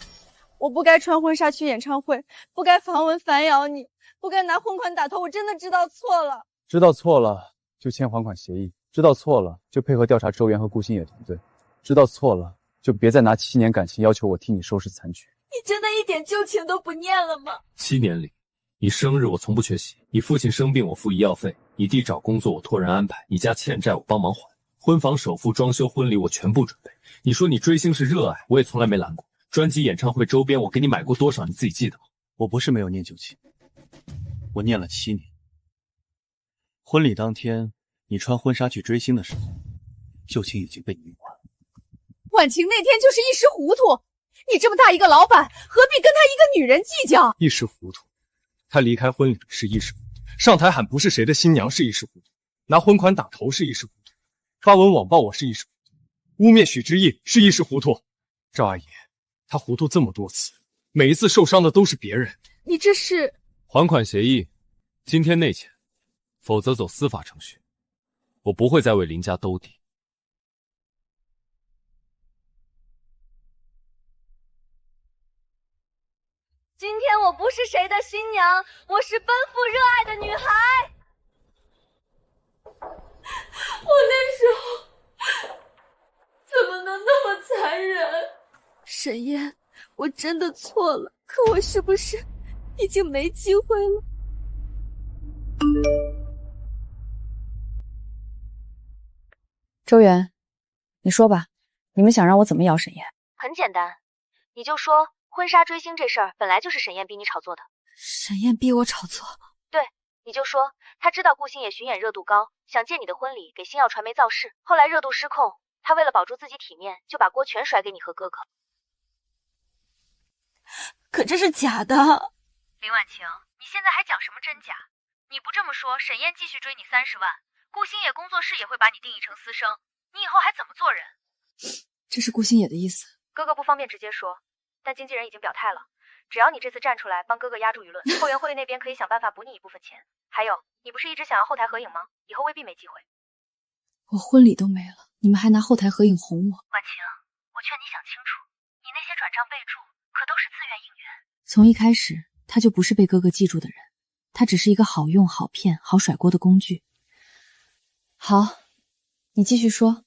我不该穿婚纱去演唱会，不该防蚊反咬你，不该拿婚款打头，我真的知道错了。知道错了就签还款协议，知道错了就配合调查周元和顾星野团队，知道错了就别再拿7年感情要求我替你收拾残局。你真的一点旧情都不念了吗？7年里，你生日我从不缺席，你父亲生病我付医药费，你弟找工作我托人安排，你家欠债我帮忙还，婚房首付、装修、婚礼我全部准备。你说你追星是热爱，我也从来没拦过。专辑、演唱会周边我给你买过多少，你自己记得吗？我不是没有念旧情，我念了7年。婚礼当天，你穿婚纱去追星的时候，旧情已经被你用完了。婉晴那天就是一时糊涂，你这么大一个老板，何必跟他一个女人计较？一时糊涂，他离开婚礼是一时糊涂，上台喊不是谁的新娘是一时糊涂，拿婚款打头是一时糊涂，发文网暴我是一时糊涂，污蔑许知意是一时糊涂。赵阿姨，他糊涂这么多次，每一次受伤的都是别人。你这是还款协议，今天内签，否则走司法程序。我不会再为林家兜底。今天我不是谁的新娘，我是奔赴热爱的女孩。我那时候怎么能那么残忍？沈燕，我真的错了，可我是不是已经没机会了？周元，你说吧，你们想让我怎么咬沈燕？很简单，你就说婚纱追星这事儿本来就是沈燕逼你炒作的。沈燕逼我炒作？对，你就说她知道顾星野巡演热度高，想借你的婚礼给星耀传媒造势，后来热度失控，她为了保住自己体面，就把锅全甩给你和哥哥。可这是假的。林婉晴，你现在还讲什么真假？你不这么说，沈燕继续追你30万，顾星野工作室也会把你定义成私生，你以后还怎么做人？这是顾星野的意思。哥哥不方便直接说，但经纪人已经表态了，只要你这次站出来帮哥哥压住舆论，后援会那边可以想办法补你一部分钱。还有，你不是一直想要后台合影吗？以后未必没机会。我婚礼都没了，你们还拿后台合影哄我？婉晴，我劝你想清楚，你那些转账备注可都是自愿应援。从一开始，他就不是被哥哥记住的人，他只是一个好用、好骗、好甩锅的工具。好，你继续说，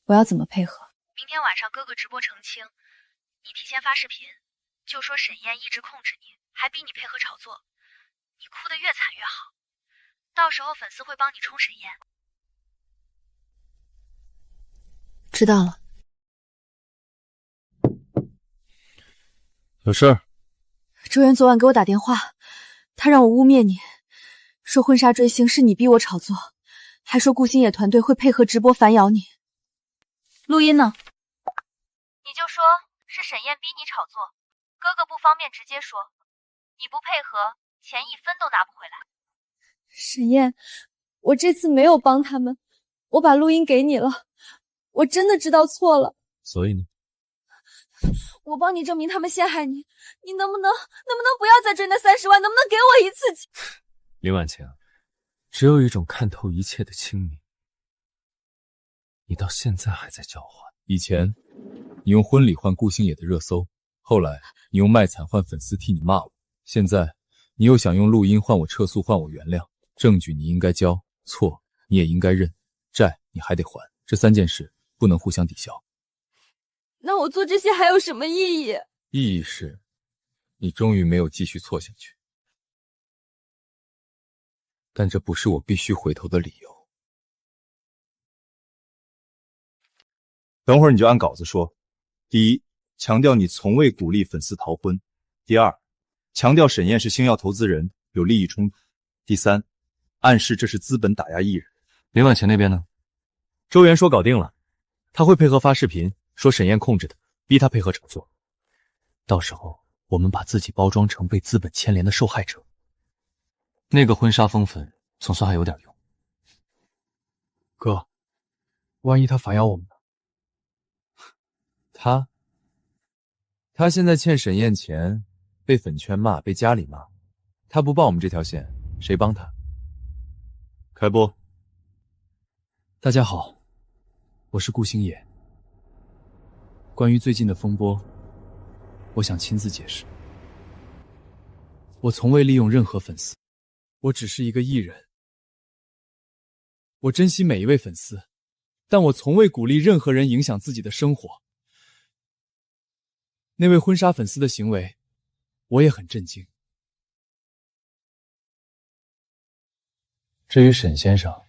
我要怎么配合？明天晚上哥哥直播澄清，你提前发视频，就说沈燕一直控制你，还逼你配合炒作，你哭得越惨越好。到时候粉丝会帮你冲沈燕。知道了。有事儿？周元昨晚给我打电话，他让我污蔑你，说婚纱追星是你逼我炒作，还说顾星野团队会配合直播反咬你。录音呢？你就说是沈燕逼你炒作，哥哥不方便直接说，你不配合，钱1分都拿不回来。沈燕，我这次没有帮他们，我把录音给你了，我真的知道错了。所以呢？我帮你证明他们陷害你，你能不能不要再追那30万？能不能给我一次机会？林婉晴，只有一种看透一切的清明，你到现在还在叫唤。以前你用婚礼换顾星野的热搜，后来你用卖惨换粉丝替你骂我，现在你又想用录音换我撤诉，换我原谅。证据你应该交，错你也应该认，债你还得还，这3件事不能互相抵消。那我做这些还有什么意义？意义是，你终于没有继续错下去。但这不是我必须回头的理由。等会儿你就按稿子说。第一，强调你从未鼓励粉丝逃婚；第二，强调沈燕是星耀投资人，有利益冲突；第三，暗示这是资本打压艺人。林婉晴那边呢？周元说搞定了，他会配合发视频，说沈燕控制的，逼他配合炒作。到时候我们把自己包装成被资本牵连的受害者，那个婚纱封粉总算还有点用。哥，万一他反咬我们呢？他现在欠沈燕钱，被粉圈骂，被家里骂，他不报我们这条线，谁帮他？开播。大家好，我是顾星野。关于最近的风波，我想亲自解释。我从未利用任何粉丝，我只是一个艺人。我珍惜每一位粉丝，但我从未鼓励任何人影响自己的生活。那位婚纱粉丝的行为，我也很震惊。至于沈先生，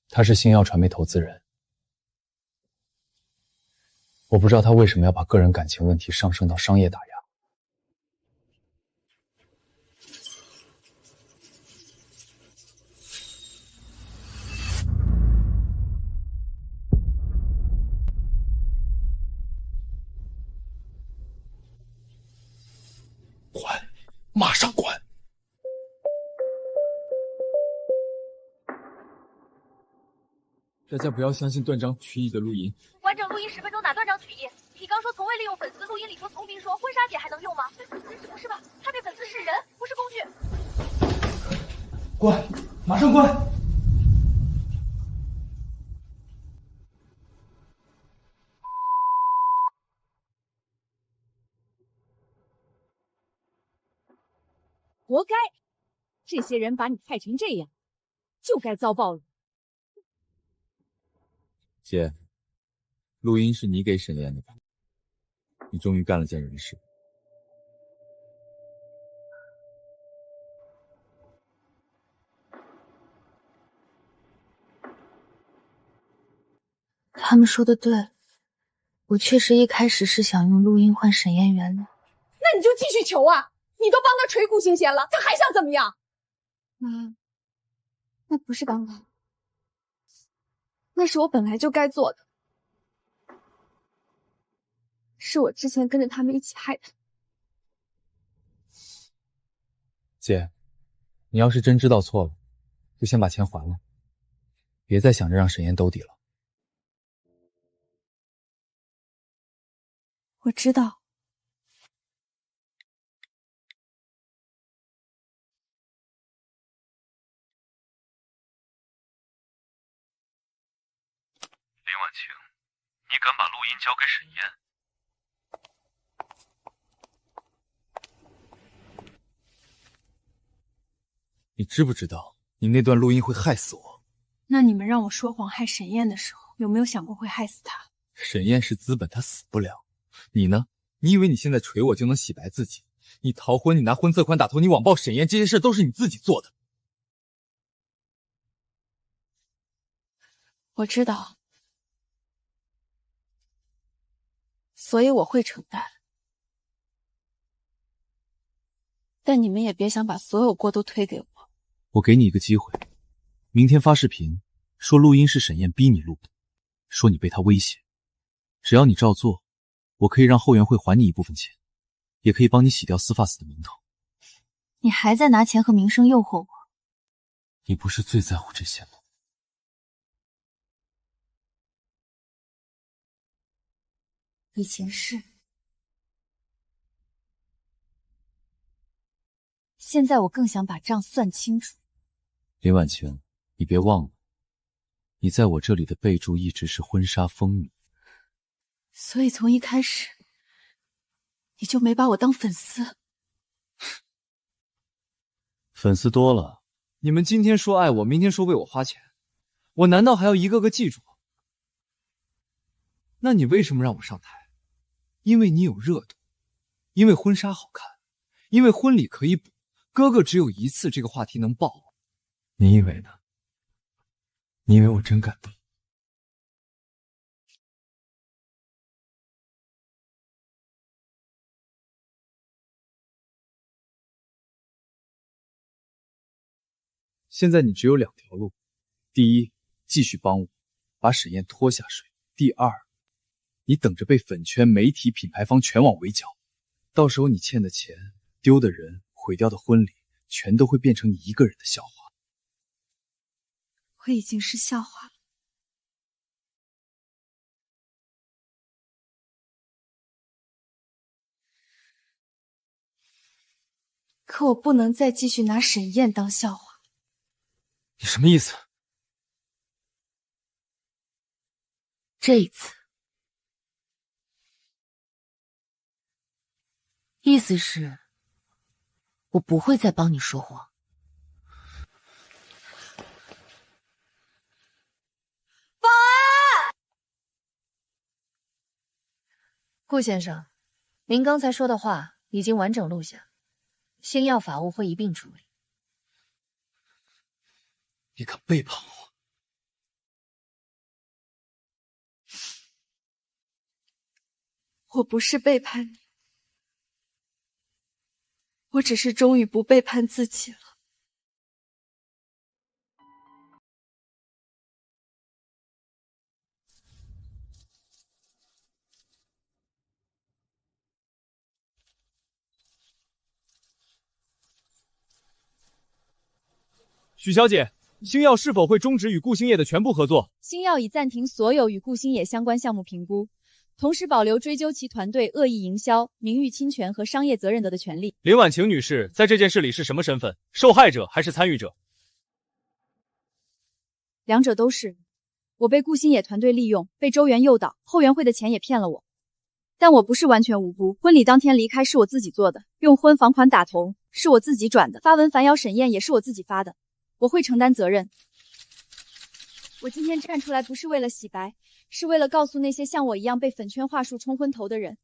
他是星耀传媒投资人，我不知道他为什么要把个人感情问题上升到商业打压。关，马上关！大家不要相信断章取义的录音。完整录音10分钟，哪断章取义？你刚说从未利用粉丝，录音里说从明说，婚纱姐还能用吗？对粉丝不是吧？他对粉丝是人，不是工具。关，马上关！活该！这些人把你害成这样，就该遭报应。姐，录音是你给沈燕的吧？你终于干了件人事。他们说的对，我确实一开始是想用录音换沈燕原谅。那你就继续求啊！你都帮他锤顾星贤了，他还想怎么样？妈，那不是刚好，那是我本来就该做的，是我之前跟着他们一起害他。姐，你要是真知道错了，就先把钱还了，别再想着让沈燕兜底了。我知道。林婉晴，你敢把录音交给沈燕？你知不知道，你那段录音会害死我？那你们让我说谎害沈燕的时候，有没有想过会害死她？沈燕是资本，她死不了。你呢？你以为你现在锤我就能洗白自己？你逃婚，你拿婚测款打头，你网暴沈燕，这些事都是你自己做的。我知道，所以我会承担。但你们也别想把所有锅都推给我。我给你一个机会，明天发视频，说录音是沈燕逼你录的，说你被她威胁。只要你照做，我可以让后援会还你一部分钱，也可以帮你洗掉司法司的名头。你还在拿钱和名声诱惑我？你不是最在乎这些吗？以前是，现在我更想把账算清楚。林婉晴，你别忘了，你在我这里的备注一直是婚纱风女。所以从一开始，你就没把我当粉丝。粉丝多了，你们今天说爱我，明天说为我花钱，我难道还要一个个记住？那你为什么让我上台？因为你有热度，因为婚纱好看，因为婚礼可以补，哥哥只有一次这个话题能爆。你以为呢？你以为我真感动？现在你只有2条路：第一，继续帮我把沈燕拖下水；第二，你等着被粉圈、媒体、品牌方全网围剿，到时候你欠的钱、丢的人、毁掉的婚礼，全都会变成你一个人的笑话。我已经是笑话了。可我不能再继续拿沈燕当笑话。你什么意思？这一次，意思是，我不会再帮你说谎。保安！顾先生，您刚才说的话已经完整录下，星耀法务会一并处理。你敢背叛我？我不是背叛你，我只是终于不背叛自己了。许小姐，星耀是否会终止与顾星野的全部合作？星耀已暂停所有与顾星野相关项目评估，同时保留追究其团队恶意营销、名誉侵权和商业责任的权利。林婉晴女士在这件事里是什么身份？受害者还是参与者？两者都是。我被顾星野团队利用，被周元诱导，后援会的钱也骗了我。但我不是完全无辜，婚礼当天离开是我自己做的，用婚房款打头是我自己转的，发文反咬沈燕也是我自己发的，我会承担责任。我今天站出来不是为了洗白，是为了告诉那些像我一样被粉圈话术冲昏头的人，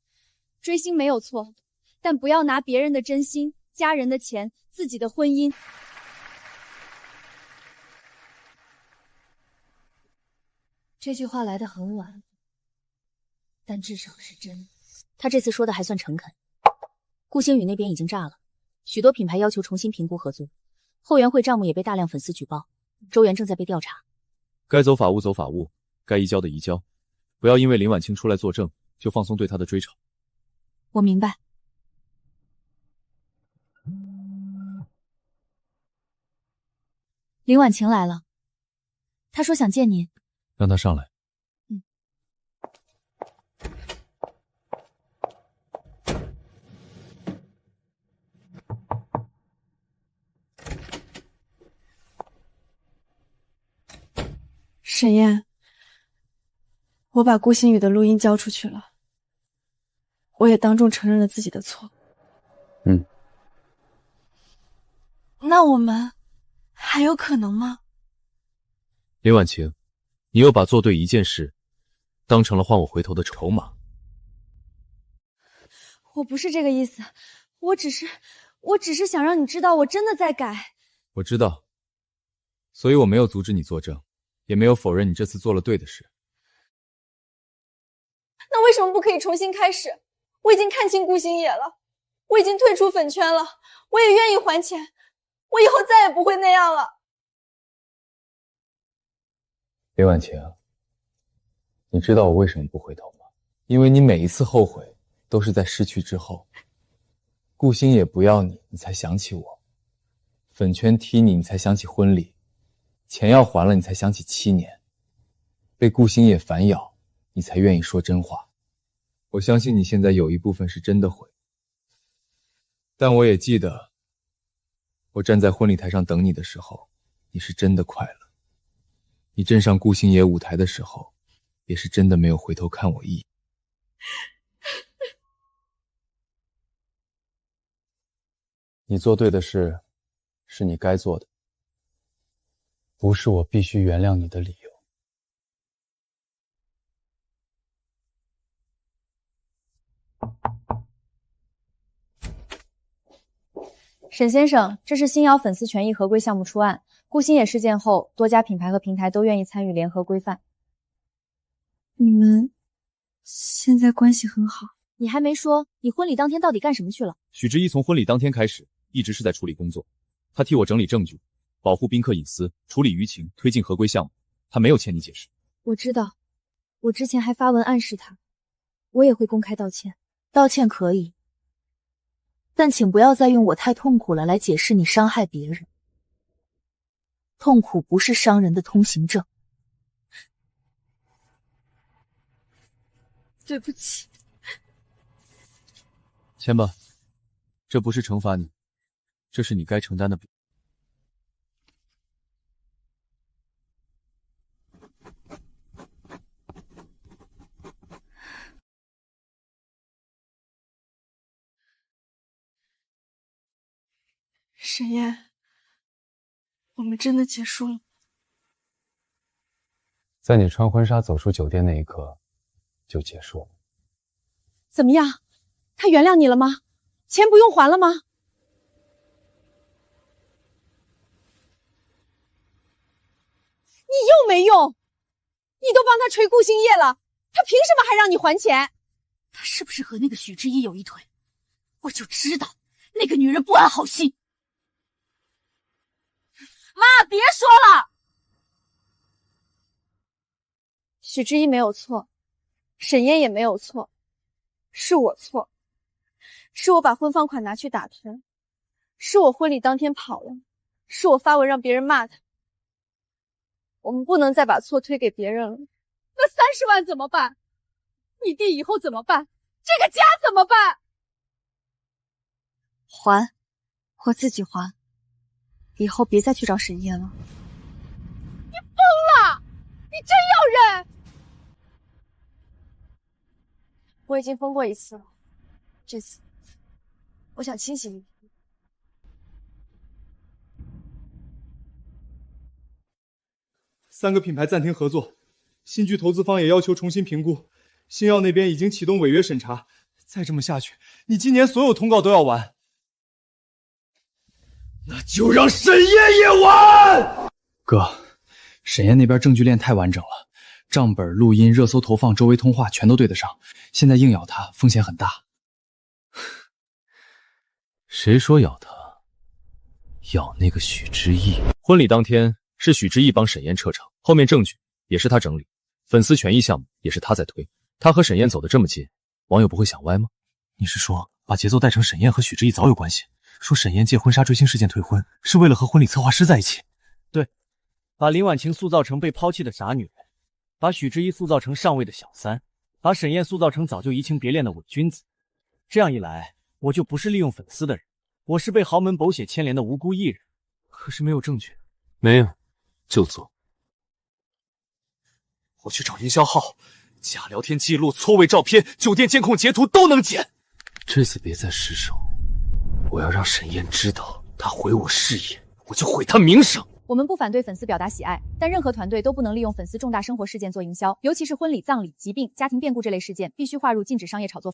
追星没有错，但不要拿别人的真心、家人的钱、自己的婚姻。这句话来得很晚，但至少是真。他这次说的还算诚恳。顾星宇那边已经炸了，许多品牌要求重新评估合作，后援会账目也被大量粉丝举报，周元正在被调查。该走法务走法务，该移交的移交，不要因为林婉清出来作证就放松对他的追查。我明白。林婉晴来了，她说想见你。让他上来。沈燕，我把顾星宇的录音交出去了，我也当众承认了自己的错。那我们还有可能吗？林婉晴，你又把做对一件事当成了换我回头的筹码。我不是这个意思，我只是想让你知道我真的在改。我知道，所以我没有阻止你作证，也没有否认你这次做了对的事。那为什么不可以重新开始？我已经看清顾星野了，我已经退出粉圈了，我也愿意还钱，我以后再也不会那样了。林婉晴，你知道我为什么不回头吗？因为你每一次后悔都是在失去之后。顾星野不要你，你才想起我；粉圈踢你，你才想起婚礼；钱要还了，你才想起7年；被顾星野反咬，你才愿意说真话。我相信你现在有一部分是真的悔，但我也记得，我站在婚礼台上等你的时候，你是真的快乐。你站上顾星野舞台的时候，也是真的没有回头看我一眼。你做对的事，是你该做的，不是我必须原谅你的理由。沈先生，这是星瑶粉丝权益合规项目出案。顾星野事件后，多家品牌和平台都愿意参与联合规范。你们现在关系很好？你还没说，你婚礼当天到底干什么去了？许之一从婚礼当天开始，一直是在处理工作。他替我整理证据，保护宾客隐私，处理舆情，推进合规项目。他没有欠你解释。我知道，我之前还发文暗示他，我也会公开道歉。道歉可以，但请不要再用我太痛苦了来解释你伤害别人。痛苦不是伤人的通行证。对不起。签吧，这不是惩罚你，这是你该承担的。沈燕，我们真的结束了。在你穿婚纱走出酒店那一刻，就结束了。怎么样？他原谅你了吗？钱不用还了吗？你又没用，你都帮他捶顾星夜了，他凭什么还让你还钱？他是不是和那个许知一有一腿？我就知道那个女人不安好心。妈，别说了。许知一没有错，沈燕也没有错，是我错，是我把婚房款拿去打头，是我婚礼当天跑了，是我发文让别人骂他。我们不能再把错推给别人了。那30万怎么办？你弟以后怎么办？这个家怎么办？还，我自己还。以后别再去找沈燕了。你疯了！你真要忍？我已经疯过一次了，这次我想清醒一点。3个品牌暂停合作，新剧投资方也要求重新评估，星耀那边已经启动违约审查。再这么下去，你今年所有通告都要完。那就让沈燕也完。哥，沈燕那边证据链太完整了，账本、录音、热搜投放、周围通话全都对得上，现在硬咬他风险很大。谁说咬他？咬那个许知意。婚礼当天是许知意帮沈燕撤场，后面证据也是他整理，粉丝权益项目也是他在推。他和沈燕走得这么近，网友不会想歪吗？你是说把节奏带成沈燕和许知意早有关系？说沈燕借婚纱追星事件退婚，是为了和婚礼策划师在一起。对，把林婉晴塑造成被抛弃的傻女人，把许知一塑造成上位的小三，把沈燕塑造成早就移情别恋的伪君子。这样一来，我就不是利用粉丝的人，我是被豪门狗血牵连的无辜艺人。可是没有证据。没有，就做。我去找营销号，假聊天记录、错位照片、酒店监控截图都能剪。这次别再失手。我要让沈燕知道，她毁我事业，我就毁她名声。我们不反对粉丝表达喜爱，但任何团队都不能利用粉丝重大生活事件做营销，尤其是婚礼、葬礼、疾病、家庭变故这类事件，必须划入禁止商业炒作。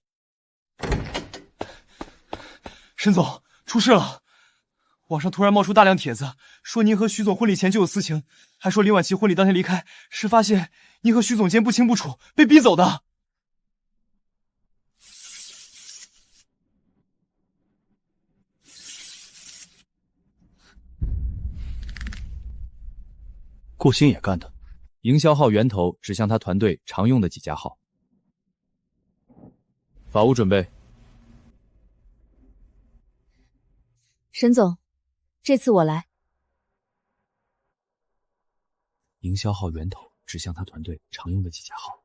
沈总，出事了！网上突然冒出大量帖子，说您和徐总婚礼前就有私情，还说林婉琪婚礼当天离开时发现您和徐总监不清不楚，被逼走的。顾星也干的，营销号源头指向他团队常用的几家号。法务准备。沈总，这次我来。营销号源头指向他团队常用的几家号。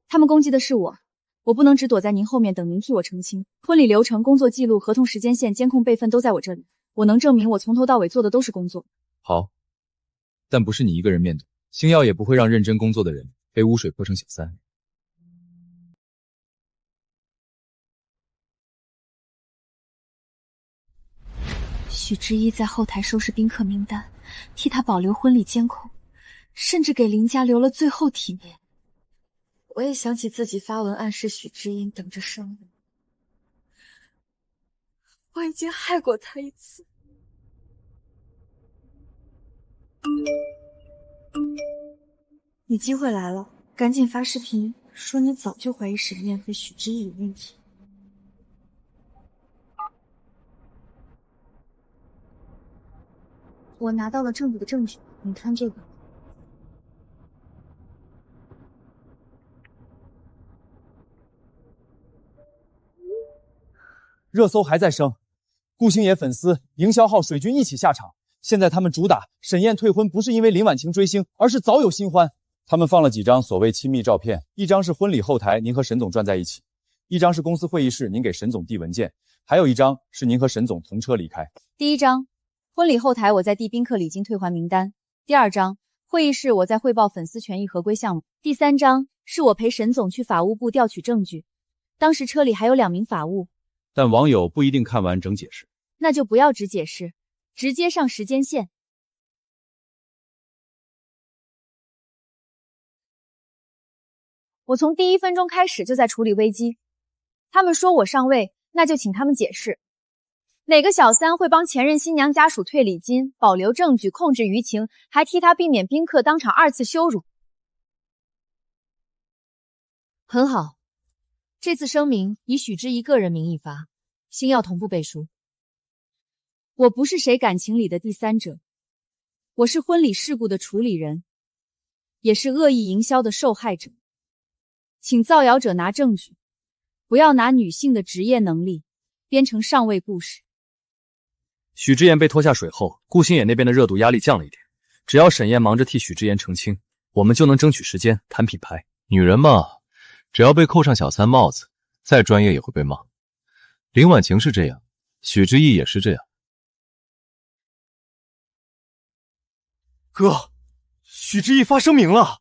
他们攻击的是我，我不能只躲在您后面等您替我澄清。婚礼流程、工作记录、合同时间线、监控备份都在我这里，我能证明我从头到尾做的都是工作。好。但不是你一个人面对，星耀也不会让认真工作的人被污水泼成小三。许知一在后台收拾宾客名单，替他保留婚礼监控，甚至给林家留了最后体面。我也想起自己发文暗示许知音等着生我，我已经害过他一次。你机会来了，赶紧发视频说你早就怀疑沈燕和许知意有问题。我拿到了证据的证据，你看这个。热搜还在升，顾星野粉丝、营销号水军一起下场。现在他们主打沈燕退婚，不是因为林婉晴追星，而是早有新欢。他们放了几张所谓亲密照片，一张是婚礼后台您和沈总转在一起，一张是公司会议室您给沈总递文件，还有一张是您和沈总同车离开。第一张，婚礼后台我在递宾客礼金退还名单；第二张，会议室我在汇报粉丝权益合规项目；第三张是我陪沈总去法务部调取证据，当时车里还有2名法务。但网友不一定看完整解释，那就不要只解释，直接上时间线。我从第1分钟开始就在处理危机，他们说我上位，那就请他们解释，哪个小三会帮前任新娘家属退礼金、保留证据、控制舆情，还替他避免宾客当场2次羞辱？很好，这次声明以许之怡个人名义发，星耀同步背书。我不是谁感情里的第三者，我是婚礼事故的处理人，也是恶意营销的受害者。请造谣者拿证据，不要拿女性的职业能力编成上位故事。许之言被拖下水后，顾星野那边的热度压力降了一点。只要沈燕忙着替许之言澄清，我们就能争取时间谈品牌。女人嘛，只要被扣上小三帽子，再专业也会被骂。林婉晴是这样，许之意也是这样。哥，许之意发声明了。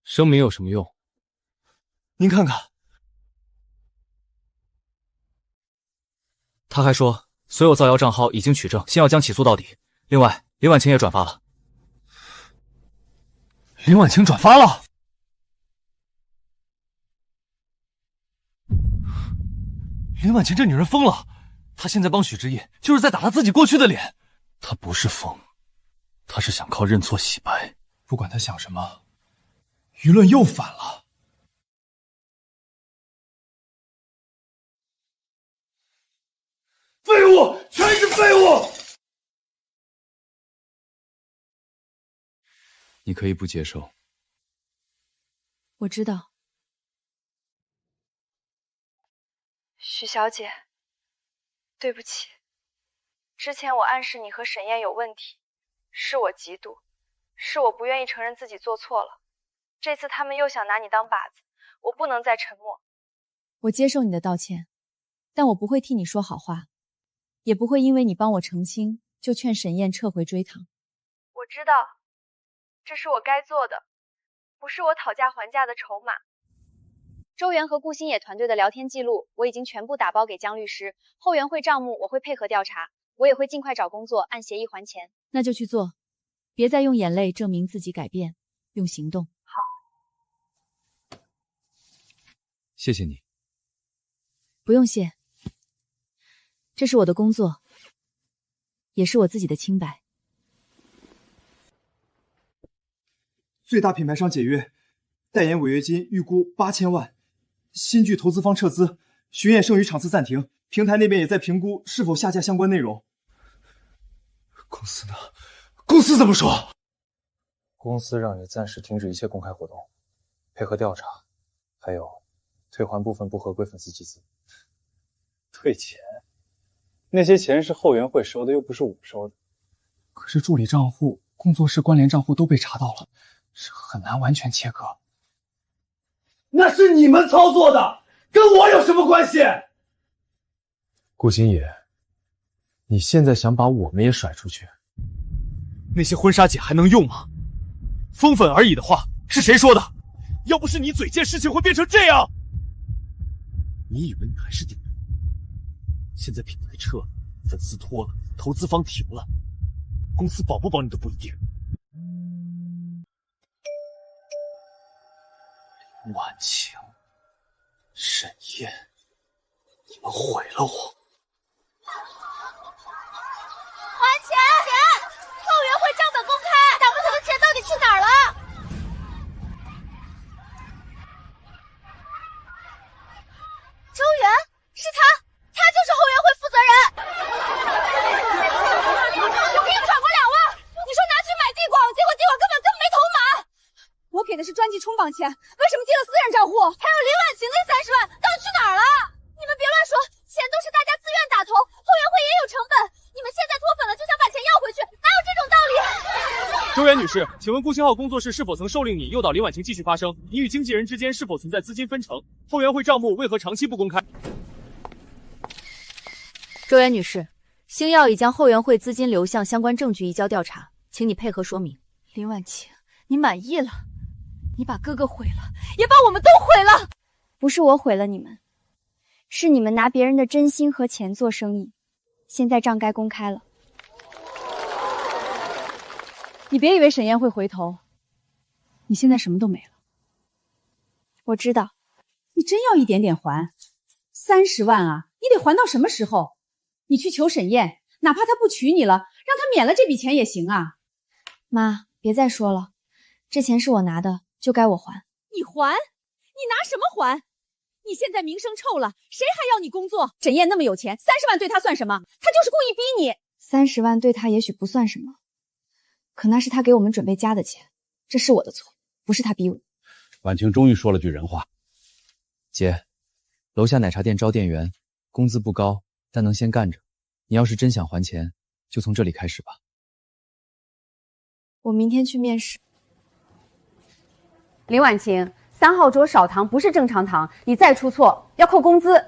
声明有什么用？您看看，他还说所有造谣账号已经取证，先要将起诉到底。另外，林婉晴也转发了。林婉晴转发了？林婉晴这女人疯了，她现在帮许之意，就是在打她自己过去的脸。她不是疯，她是想靠认错洗白。不管她想什么，舆论又反了。废物，全是废物！你可以不接受。我知道。许小姐，对不起，之前我暗示你和沈燕有问题，是我嫉妒，是我不愿意承认自己做错了。这次他们又想拿你当靶子，我不能再沉默。我接受你的道歉，但我不会替你说好话，也不会因为你帮我澄清就劝沈燕撤回追堂。我知道，这是我该做的，不是我讨价还价的筹码。周元和顾星野团队的聊天记录我已经全部打包给江律师，后援会账目我会配合调查，我也会尽快找工作，按协议还钱。那就去做，别再用眼泪证明自己改变，用行动。好。谢谢你。不用谢，这是我的工作，也是我自己的清白。最大品牌商解约，代言违约金预估8000万，新剧投资方撤资，巡演剩余场次暂停，平台那边也在评估是否下架相关内容。公司呢？公司怎么说？公司让你暂时停止一切公开活动，配合调查，还有退还部分不合规粉丝集资。退钱？那些钱是后援会收的，又不是我收的。可是助理账户、工作室关联账户都被查到了，是很难完全切割。那是你们操作的，跟我有什么关系？顾星野，你现在想把我们也甩出去？那些婚纱姐还能用吗？封粉而已的话是谁说的？要不是你嘴贱，事情会变成这样。你以为你还是顶着？现在品牌撤了，粉丝脱了，投资方停了，公司保不保你都不一定。婉晴、沈燕，你们毁了我！还钱！后援会账本公开，打不头的钱到底去哪儿了？周元，是他就是后援会负责人。我给你转过2万，你说拿去买地广，结果地广根本没投满。我给的是专辑冲榜钱，为什么进了私人账户？还有林婉晴那30万都去哪儿了？你们别乱说，钱都是大周元女士，请问顾星浩工作室是否曾授令你诱导林婉晴继续发声？你与经纪人之间是否存在资金分成？后援会账目为何长期不公开？周元女士，星耀已将后援会资金流向相关证据移交调查，请你配合说明。林婉晴，你满意了？你把哥哥毁了，也把我们都毁了。不是我毁了你们，是你们拿别人的真心和钱做生意。现在账该公开了。你别以为沈燕会回头，你现在什么都没了。我知道。你真要一点点还？30万啊，你得还到什么时候？你去求沈燕，哪怕她不娶你了，让她免了这笔钱也行啊。妈，别再说了，这钱是我拿的，就该我还。你还？你拿什么还？你现在名声臭了，谁还要你工作？沈燕那么有钱，30万对她算什么？她就是故意逼你。30万对她也许不算什么，可那是她给我们准备家的钱，这是我的错，不是她逼我。婉晴终于说了句人话。姐，楼下奶茶店招店员，工资不高，但能先干着。你要是真想还钱，就从这里开始吧。我明天去面试。林婉晴，3号桌少糖不是正常糖，你再出错要扣工资。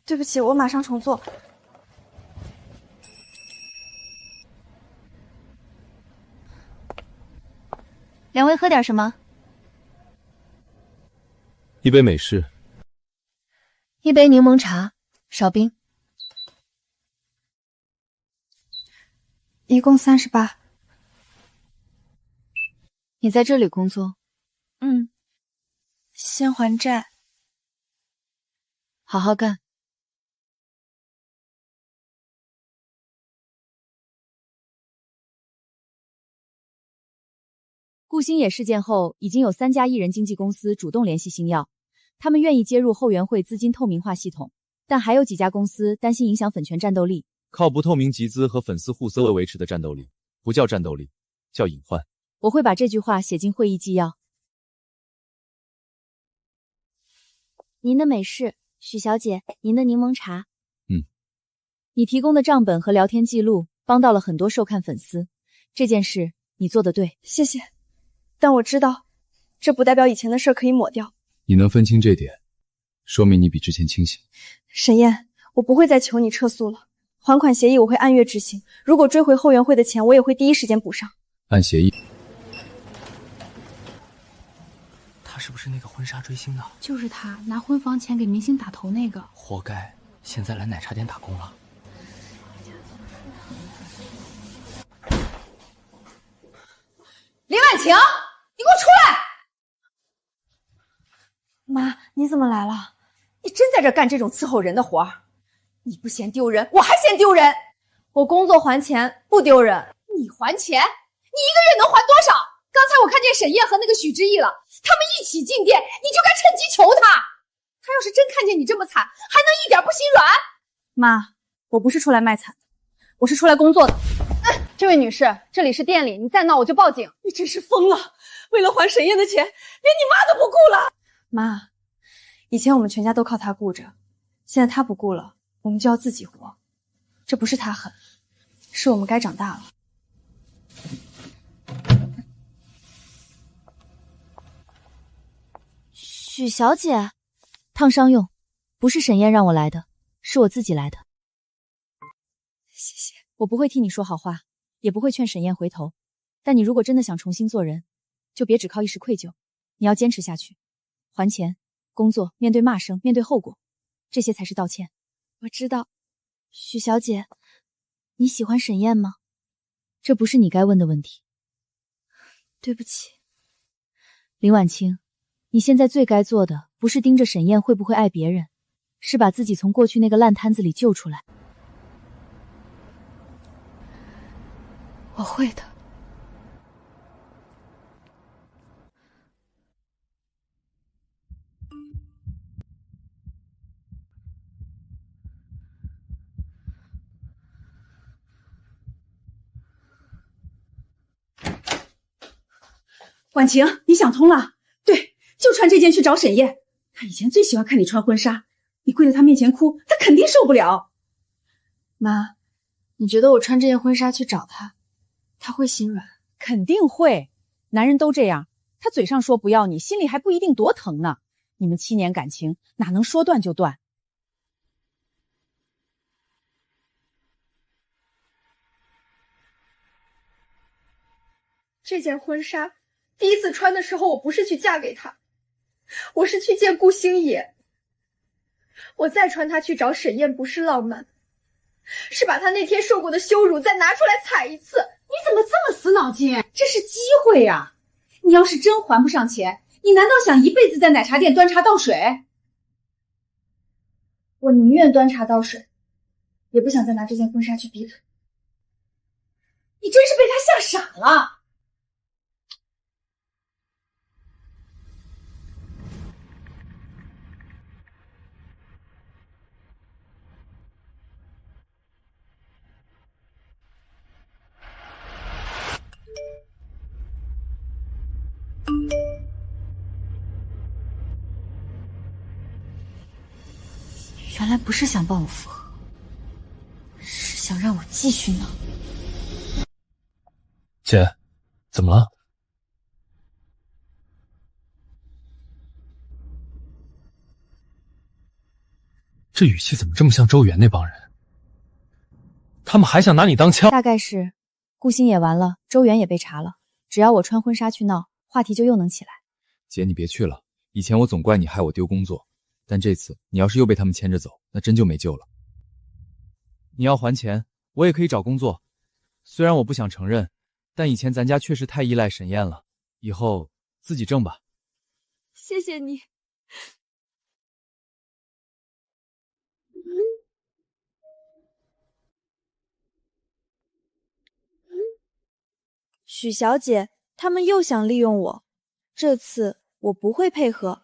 对不起，我马上重做。两位喝点什么？一杯美式，一杯柠檬茶，少冰。一共38。你在这里工作？先还债。好好干。顾星野事件后，已经有3家艺人经纪公司主动联系星耀，他们愿意接入后援会资金透明化系统，但还有几家公司担心影响粉圈战斗力。靠不透明集资和粉丝互搜维持的战斗力，不叫战斗力，叫隐患。我会把这句话写进会议纪要。您的美式，许小姐，您的柠檬茶。你提供的账本和聊天记录帮到了很多受看粉丝，这件事你做得对，谢谢。但我知道，这不代表以前的事可以抹掉。你能分清这点，说明你比之前清醒。沈燕，我不会再求你撤诉了，还款协议我会按月执行，如果追回后援会的钱，我也会第一时间补上。按协议。他是不是那个婚纱追星的？就是他拿婚房钱给明星打头那个。活该，现在来奶茶店打工了。林婉晴，你给我出来！妈，你怎么来了？你真在这干这种伺候人的活儿？你不嫌丢人，我还嫌丢人。我工作还钱不丢人。你还钱？你一个月能还多少？刚才我看见沈燕和那个许之意了，他们一起进店，你就该趁机求他。他要是真看见你这么惨，还能一点不心软？妈，我不是出来卖惨的，我是出来工作的。这位女士，这里是店里，你再闹我就报警。你真是疯了！为了还沈燕的钱，连你妈都不顾了。妈，以前我们全家都靠她顾着，现在她不顾了，我们就要自己活。这不是她狠，是我们该长大了。许小姐，烫伤用，不是沈燕让我来的，是我自己来的。谢谢。我不会替你说好话，也不会劝沈燕回头，但你如果真的想重新做人，就别只靠一时愧疚，你要坚持下去，还钱、工作，面对骂声，面对后果，这些才是道歉。我知道。许小姐，你喜欢沈燕吗？这不是你该问的问题。对不起。林婉清，你现在最该做的不是盯着沈燕会不会爱别人，是把自己从过去那个烂摊子里救出来。我会的。婉晴，你想通了？对，就穿这件去找沈燕。她以前最喜欢看你穿婚纱，你跪在她面前哭，她肯定受不了。妈，你觉得我穿这件婚纱去找她，她会心软？肯定会，男人都这样，他嘴上说不要你，心里还不一定多疼呢。你们7年感情哪能说断就断？这件婚纱第一次穿的时候，我不是去嫁给他，我是去见顾星野。我再穿它去找沈燕，不是浪漫，是把他那天受过的羞辱再拿出来踩一次。你怎么这么死脑筋？这是机会呀！你要是真还不上钱，你难道想一辈子在奶茶店端茶倒水？我宁愿端茶倒水，也不想再拿这件婚纱去逼他。你真是被他吓傻了。原来不是想帮我复合，是想让我继续闹。姐，怎么了？这语气怎么这么像周元那帮人？他们还想拿你当枪？大概是顾星也完了，周元也被查了，只要我穿婚纱去闹，话题就又能起来。姐，你别去了。以前我总怪你害我丢工作，但这次你要是又被他们牵着走，那真就没救了。你要还钱，我也可以找工作。虽然我不想承认，但以前咱家确实太依赖沈燕了，以后自己挣吧。谢谢你。许小姐，他们又想利用我，这次我不会配合。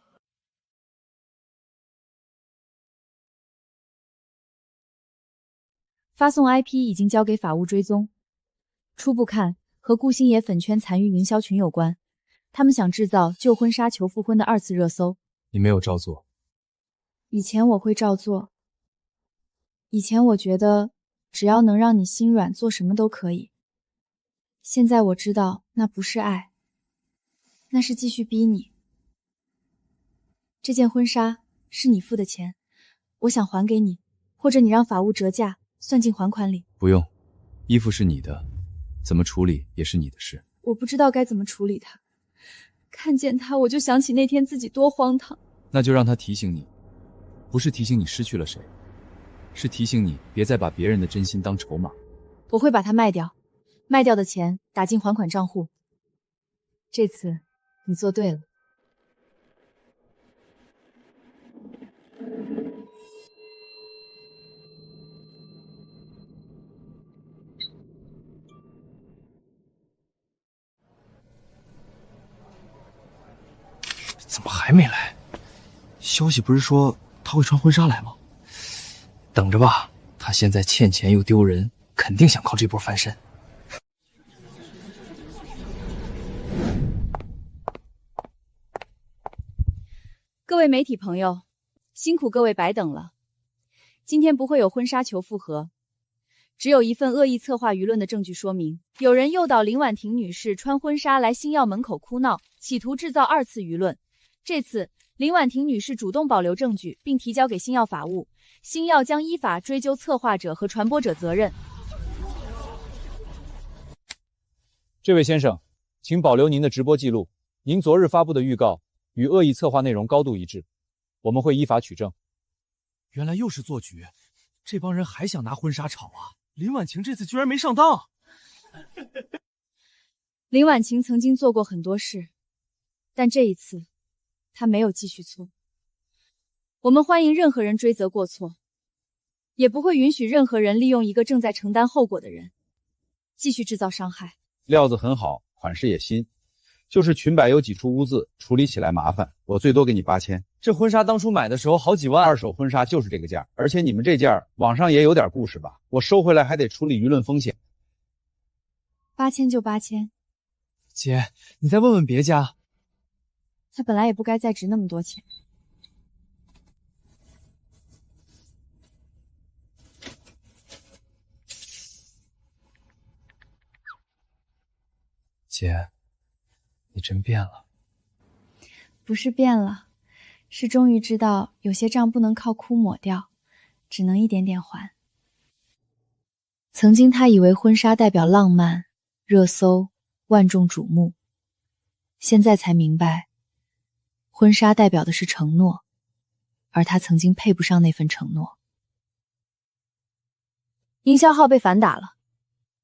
发送 IP 已经交给法务追踪，初步看和顾星野粉圈残余营销群有关，他们想制造旧婚纱求复婚的2次热搜。你没有照做。以前我会照做，以前我觉得只要能让你心软，做什么都可以。现在我知道那不是爱，那是继续逼你。这件婚纱是你付的钱，我想还给你，或者你让法务折价算进还款里。不用，衣服是你的，怎么处理也是你的事。我不知道该怎么处理它，看见它我就想起那天自己多荒唐。那就让他提醒你，不是提醒你失去了谁，是提醒你别再把别人的真心当筹码。我会把它卖掉，卖掉的钱打进还款账户。这次你做对了。怎么还没来？消息不是说他会穿婚纱来吗？等着吧，他现在欠钱又丢人，肯定想靠这波翻身。各位媒体朋友，辛苦各位白等了。今天不会有婚纱求复合，只有一份恶意策划舆论的证据说明，有人诱导林婉婷女士穿婚纱来星耀门口哭闹，企图制造2次舆论。这次林婉婷女士主动保留证据，并提交给星耀法务，星耀将依法追究策划者和传播者责任。这位先生，请保留您的直播记录，您昨日发布的预告与恶意策划内容高度一致，我们会依法取证。原来又是做局，这帮人还想拿婚纱炒啊！林婉晴这次居然没上当。林婉晴曾经做过很多事，但这一次她没有继续错。我们欢迎任何人追责过错，也不会允许任何人利用一个正在承担后果的人继续制造伤害。料子很好，款式也新，就是裙摆有几处污渍，处理起来麻烦，我最多给你8000。这婚纱当初买的时候好几万，二手婚纱就是这个价，而且你们这件网上也有点故事吧？我收回来还得处理舆论风险。8000就8000。姐，你再问问别家。它本来也不该再值那么多钱。姐，你真变了。不是变了，是终于知道有些账不能靠哭抹掉，只能一点点还。曾经他以为婚纱代表浪漫、热搜、万众瞩目，现在才明白，婚纱代表的是承诺，而他曾经配不上那份承诺。营销号被反打了，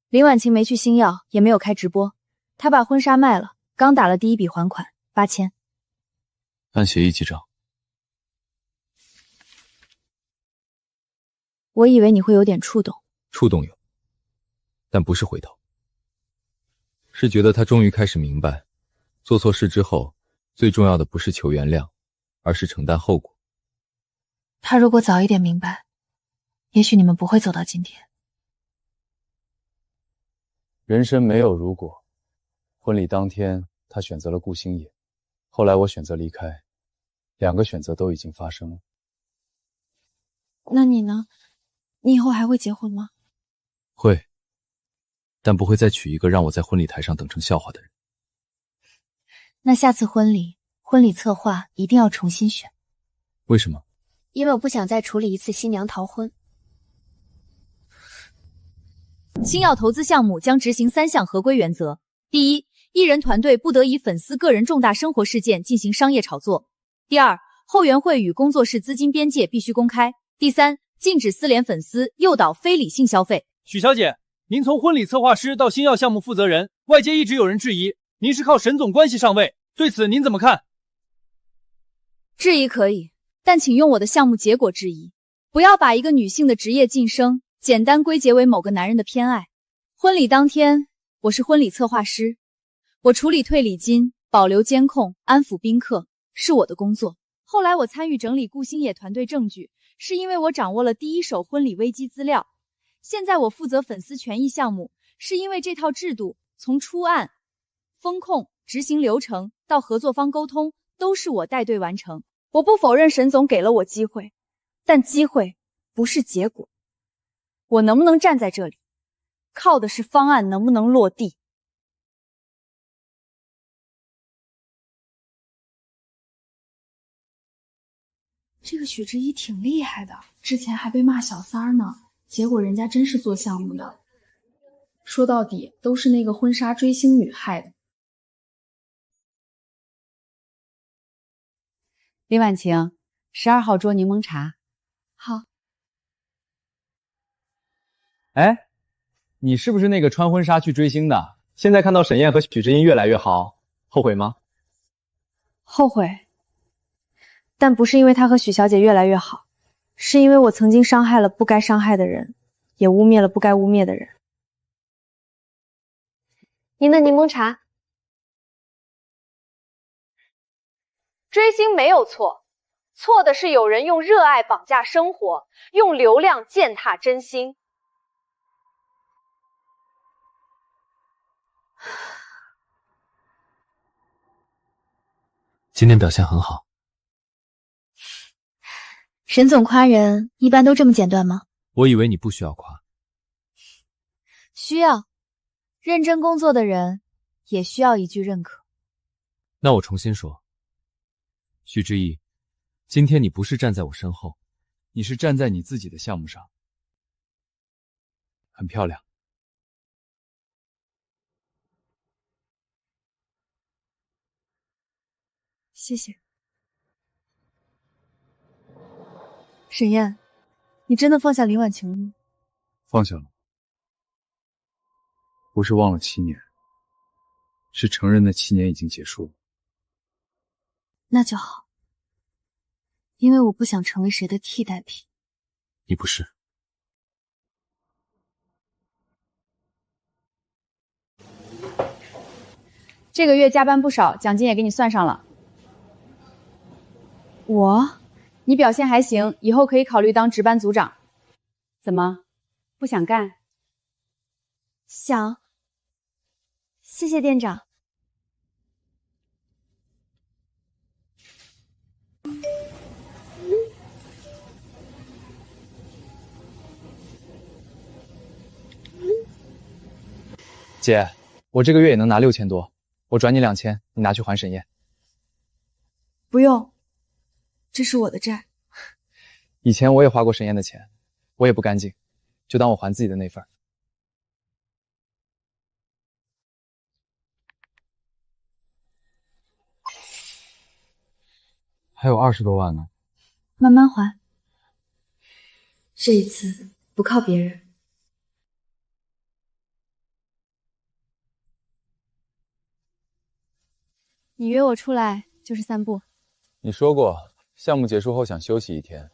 林婉晴没去星耀，也没有开直播，她把婚纱卖了，刚打了第一笔还款8000。按协议记账。我以为你会有点触动。触动有，但不是回头，是觉得他终于开始明白，做错事之后，最重要的不是求原谅，而是承担后果。他如果早一点明白，也许你们不会走到今天。人生没有如果。婚礼当天，他选择了顾星野，后来我选择离开，两个选择都已经发生了。那你呢？你以后还会结婚吗？会，但不会再娶一个让我在婚礼台上等成笑话的人。那下次婚礼策划一定要重新选。为什么？因为我不想再处理一次新娘逃婚。星耀投资项目将执行3项合规原则：第一，艺人团队不得以粉丝个人重大生活事件进行商业炒作；第二，后援会与工作室资金边界必须公开；第三，禁止私联粉丝诱导非理性消费。许小姐，您从婚礼策划师到星耀项目负责人，外界一直有人质疑您是靠沈总关系上位，对此您怎么看？质疑可以，但请用我的项目结果质疑，不要把一个女性的职业晋升简单归结为某个男人的偏爱。婚礼当天，我是婚礼策划师，我处理退礼金、保留监控、安抚宾客是我的工作。后来我参与整理顾星野团队证据，是因为我掌握了第一手婚礼危机资料。现在我负责粉丝权益项目，是因为这套制度从出案、风控、执行流程到合作方沟通，都是我带队完成。我不否认沈总给了我机会，但机会不是结果。我能不能站在这里，靠的是方案能不能落地。这个许知一挺厉害的，之前还被骂小三儿呢，结果人家真是做项目的。说到底都是那个婚纱追星女害的。林婉晴，12号桌柠檬茶。好。哎，你是不是那个穿婚纱去追星的？现在看到沈燕和许知音越来越好，后悔吗？后悔，但不是因为他和许小姐越来越好，是因为我曾经伤害了不该伤害的人，也污蔑了不该污蔑的人。您的柠檬茶。追星没有错，错的是有人用热爱绑架生活，用流量践踏真心。今天表现很好。沈总夸人一般都这么简短吗？我以为你不需要夸。需要，认真工作的人也需要一句认可。那我重新说，许知意，今天你不是站在我身后，你是站在你自己的项目上，很漂亮。谢谢。沈燕，你真的放下林婉晴了吗？放下了，不是忘了7年，是承认那7年已经结束了。那就好，因为我不想成为谁的替代品。你不是。这个月加班不少，奖金也给你算上了。你表现还行，以后可以考虑当值班组长。怎么，不想干？想。谢谢店长。姐，我这个月也能拿6000多，我转你2000，你拿去还沈燕。不用，这是我的债。以前我也花过沈燕的钱，我也不干净，就当我还自己的那份。还有20多万呢，慢慢还。这一次不靠别人。你约我出来就是散步。你说过项目结束后想休息1天，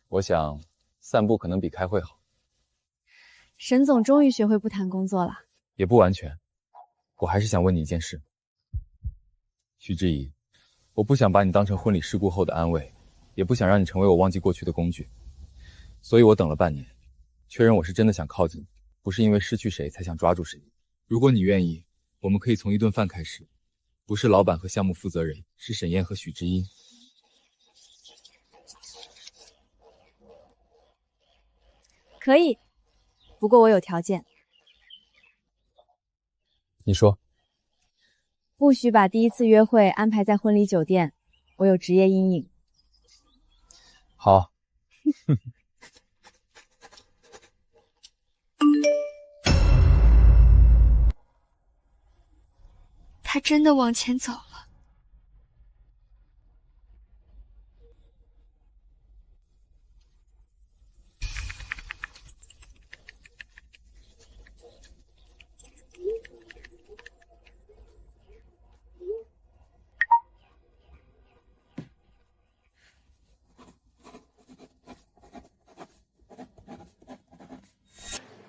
我想散步可能比开会好。沈总终于学会不谈工作了。也不完全，我还是想问你一件事。徐之怡，我不想把你当成婚礼事故后的安慰，也不想让你成为我忘记过去的工具，所以我等了半年，确认我是真的想靠近你，不是因为失去谁才想抓住谁。如果你愿意，我们可以从1顿饭开始，不是老板和项目负责人，是沈燕和许知音。可以，不过我有条件。你说。不许把第一次约会安排在婚礼酒店，我有职业阴影。好。他真的往前走了。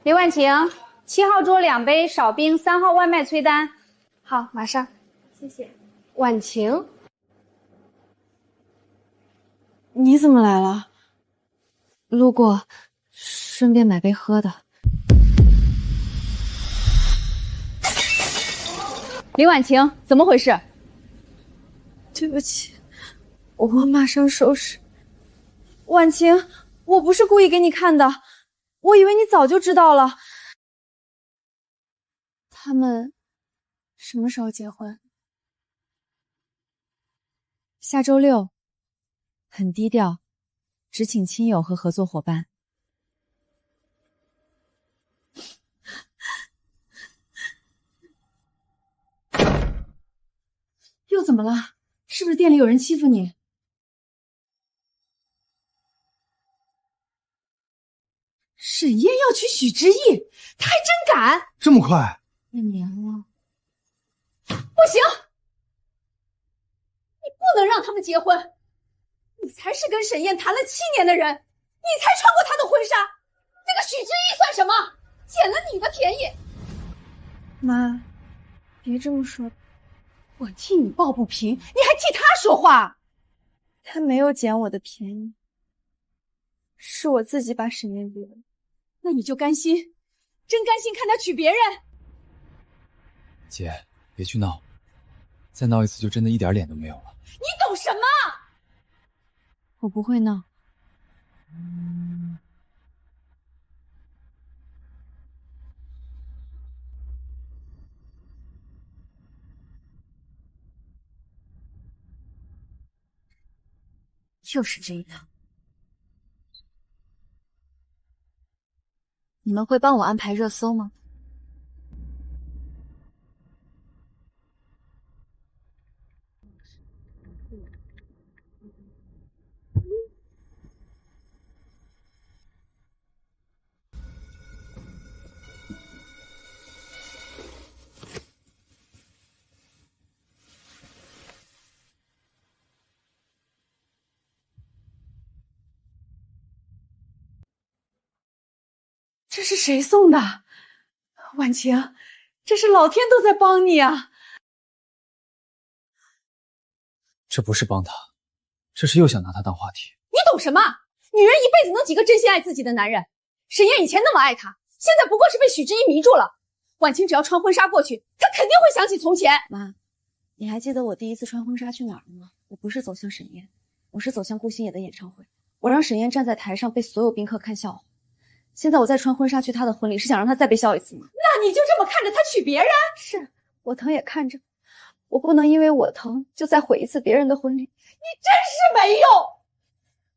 李婉晴，7号桌2杯少冰，3号外卖催单。好，马上。谢谢。婉晴，你怎么来了？路过，顺便买杯喝的。李婉晴，怎么回事？对不起，我马上收拾。婉晴，我不是故意给你看的，我以为你早就知道了。他们什么时候结婚？下周6，很低调，只请亲友和合作伙伴。又怎么了？是不是店里有人欺负你？沈燕要娶许知意，她还真敢！这么快1年了。不行，你不能让他们结婚。你才是跟沈燕谈了7年的人，你才穿过她的婚纱。那个许知意算什么？捡了你的便宜。妈，别这么说。我替你抱不平，你还替他说话。他没有捡我的便宜，是我自己把沈燕逼了。那你就甘心，真甘心看他娶别人？姐，别去闹，再闹一次就真的一点脸都没有了。你懂什么？我不会闹。又是这一套。你们会帮我安排热搜吗？这是谁送的？婉晴，这是老天都在帮你啊！这不是帮他，这是又想拿他当话题。你懂什么？女人一辈子能几个真心爱自己的男人？沈燕以前那么爱他，现在不过是被许知意迷住了。婉晴只要穿婚纱过去，她肯定会想起从前。妈，你还记得我第一次穿婚纱去哪儿了吗？我不是走向沈燕，我是走向顾星野的演唱会。我让沈燕站在台上被所有宾客看笑话。现在我再穿婚纱去她的婚礼，是想让她再被笑一次吗？那你就这么看着她娶别人？是，我疼也看着，我不能因为我疼就再毁一次别人的婚礼。你真是没用！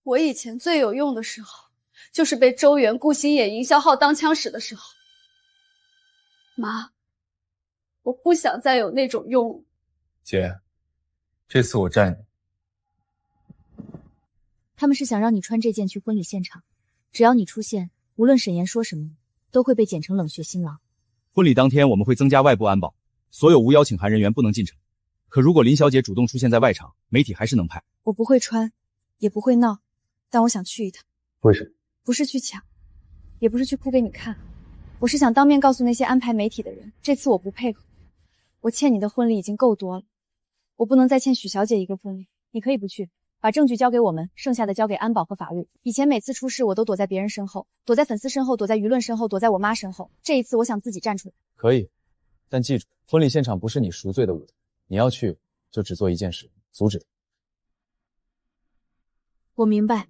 我以前最有用的时候，就是被周元、顾星野、营销号当枪使的时候。妈，我不想再有那种用了。姐，这次我站你。他们是想让你穿这件去婚礼现场，只要你出现，无论沈岩说什么，都会被剪成冷血新郎。婚礼当天我们会增加外部安保，所有无邀请函人员不能进城。可如果林小姐主动出现在外场，媒体还是能拍。我不会穿，也不会闹，但我想去一趟。为什么？不是去抢，也不是去哭给你看，我是想当面告诉那些安排媒体的人，这次我不配合。我欠你的婚礼已经够多了，我不能再欠许小姐一个婚礼。你可以不去，把证据交给我们，剩下的交给安保和法律。以前每次出事，我都躲在别人身后，躲在粉丝身后，躲在舆论身后，躲在我妈身后。这一次，我想自己站出来。可以，但记住，婚礼现场不是你赎罪的舞台，你要去就只做一件事，阻止。我明白。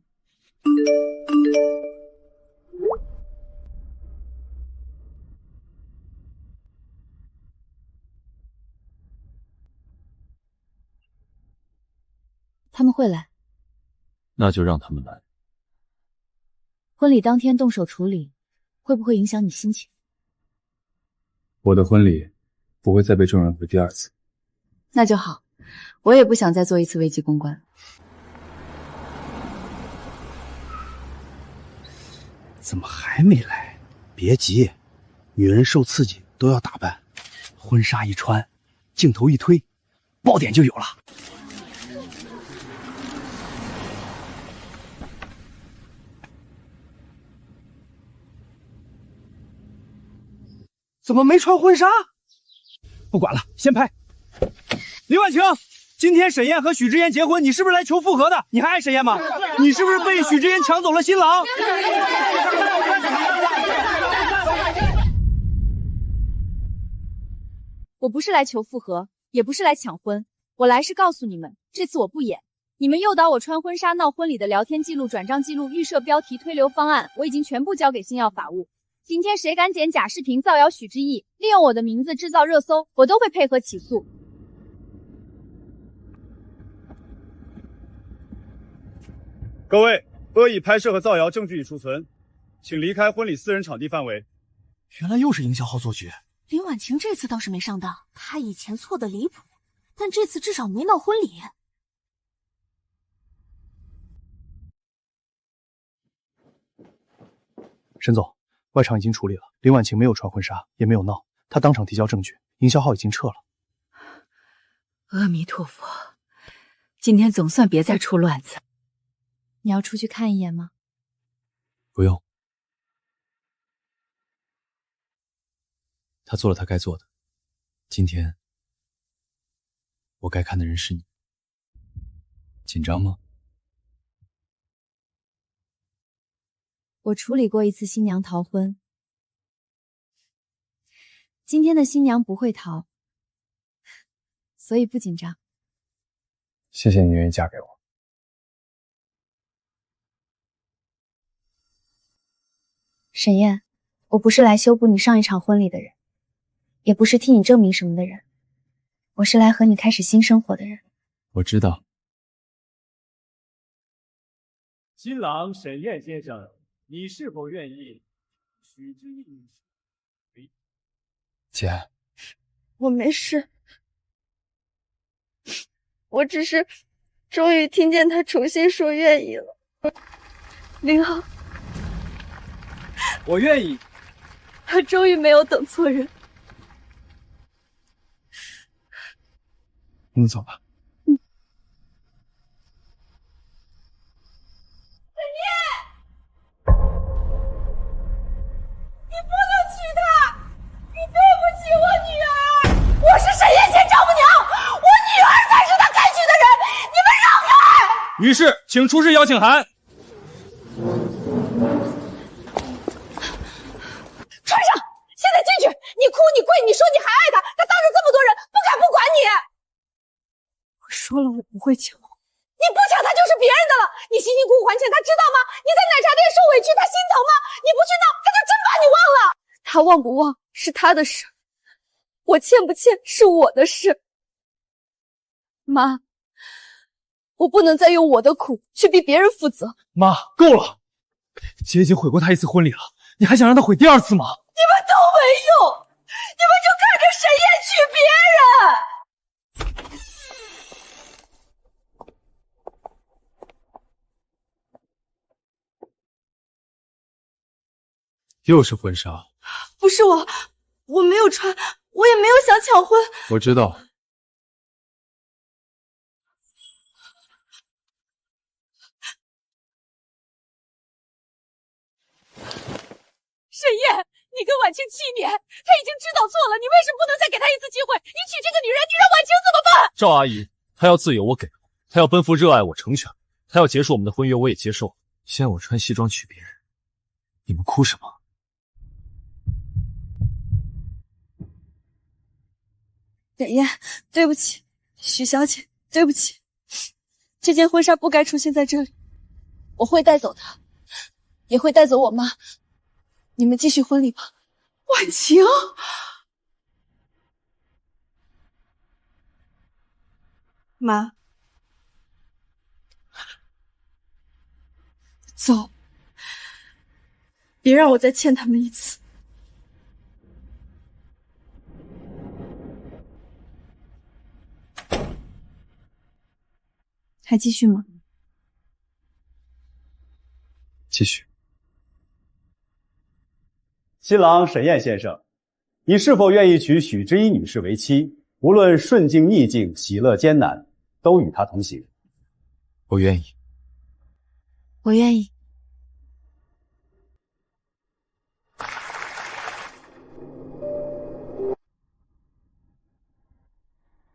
他们会来，那就让他们来。婚礼当天动手处理，会不会影响你心情？我的婚礼不会再被众人回第二次。那就好，我也不想再做一次危机公关。怎么还没来？别急，女人受刺激都要打扮，婚纱一穿，镜头一推，爆点就有了。怎么没穿婚纱？不管了，先拍。李婉晴，今天沈燕和许知言结婚，你是不是来求复合的？你还爱沈燕吗？你是不是被许知言抢走了新郎？我不是来求复合，也不是来抢婚，我来是告诉你们，这次我不演。你们诱导我穿婚纱闹婚礼的聊天记录、转账记录、预设标题、推流方案，我已经全部交给星耀法务。今天谁敢剪假视频造谣许知意，利用我的名字制造热搜，我都会配合起诉。各位，恶意拍摄和造谣证据已储存，请离开婚礼私人场地范围。原来又是营销号做局。林婉晴这次倒是没上当，她以前错的离谱，但这次至少没闹婚礼。沈总，外场已经处理了，林婉晴没有穿婚纱，也没有闹，她当场提交证据，营销号已经撤了。阿弥陀佛，今天总算别再出乱子。你要出去看一眼吗？不用。他做了他该做的，今天我该看的人是你。紧张吗？我处理过一次新娘逃婚，今天的新娘不会逃，所以不紧张。谢谢你愿意嫁给我。沈燕，我不是来修补你上一场婚礼的人，也不是替你证明什么的人，我是来和你开始新生活的人。我知道。新郎沈燕先生，你是否愿意许知意女士？姐，我没事，我只是终于听见他重新说愿意了。林浩，我愿意。他终于没有等错人。我们走吧。我是沈燕贤丈母娘，我女儿才是她该娶的人，你们让开！女士，请出示邀请函。穿上，现在进去！你哭你跪，你说你还爱他，他当着这么多人不敢不管你。我说了我不会抢，你不抢他就是别人的了。你辛辛苦苦还钱，他知道吗？你在奶茶店受委屈，他心疼吗？你不去闹，他就真把你忘了。他忘不忘是他的事。我欠不欠是我的事。妈，我不能再用我的苦去逼别人负责。妈，够了！姐已经毁过他一次婚礼了，你还想让他毁第二次吗？你们都没用，你们就看着沈燕娶别人。又是婚纱。不是我没有穿，我也没有想抢婚。我知道。沈燕，你跟婉清7年，他已经知道错了，你为什么不能再给他一次机会？你娶这个女人，你让婉清怎么办？赵阿姨，她要自由，我给；她要奔赴热爱，我成全；她要结束我们的婚约，我也接受。现在我穿西装娶别人，你们哭什么？沈燕，对不起，许小姐，对不起，这件婚纱不该出现在这里，我会带走它，也会带走我妈。你们继续婚礼吧。婉清，妈，走，别让我再欠他们一次。还继续吗？继续。新郎沈燕先生，你是否愿意娶许知一女士为妻？无论顺境逆境、喜乐艰难，都与她同行。我愿意。我愿意。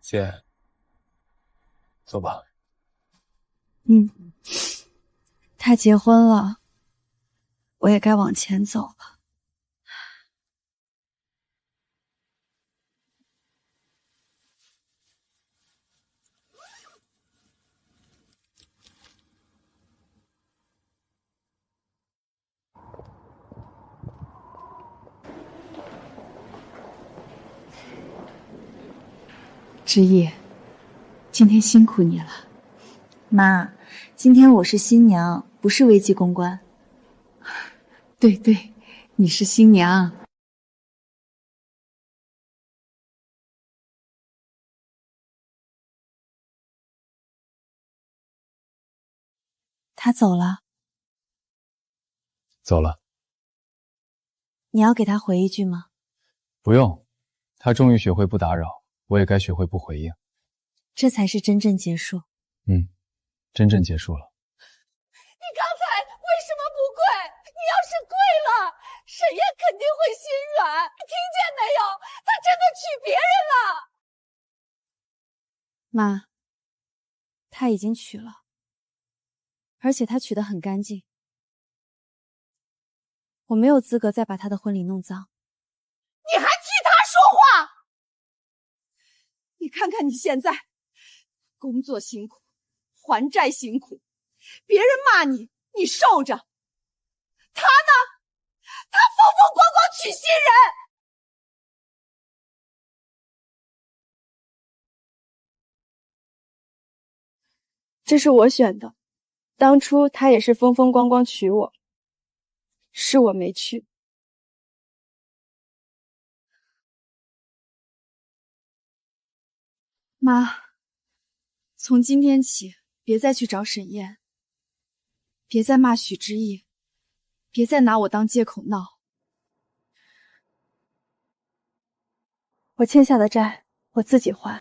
姐，走吧。他结婚了，我也该往前走了。知意，今天辛苦你了。妈，今天我是新娘，不是危机公关。对对，你是新娘。他走了。走了。你要给他回一句吗？不用，他终于学会不打扰，我也该学会不回应。这才是真正结束。真正结束了。你刚才为什么不跪？你要是跪了，沈燕肯定会心软。听见没有？她真的娶别人了。妈，他已经娶了，而且他娶得很干净。我没有资格再把他的婚礼弄脏。你还替他说话？你看看你现在，工作辛苦，还债辛苦，别人骂你，你受着。他呢？他风风光光娶新人。这是我选的，当初他也是风风光光娶我，是我没去。妈，从今天起，别再去找沈燕，别再骂许知意，别再拿我当借口闹。我欠下的债，我自己还。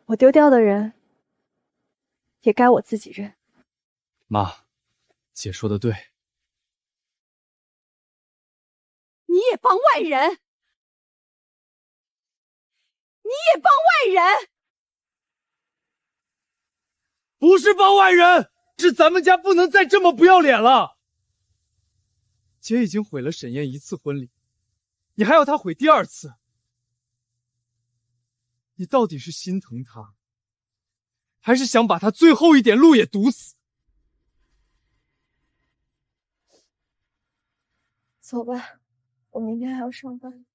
我丢掉的人，也该我自己认。妈，姐说的对。你也帮外人，你也帮外人。不是帮外人，是咱们家不能再这么不要脸了。姐已经毁了沈燕一次婚礼，你还要她毁第二次？你到底是心疼她，还是想把她最后一点路也堵死？走吧，我明天还要上班。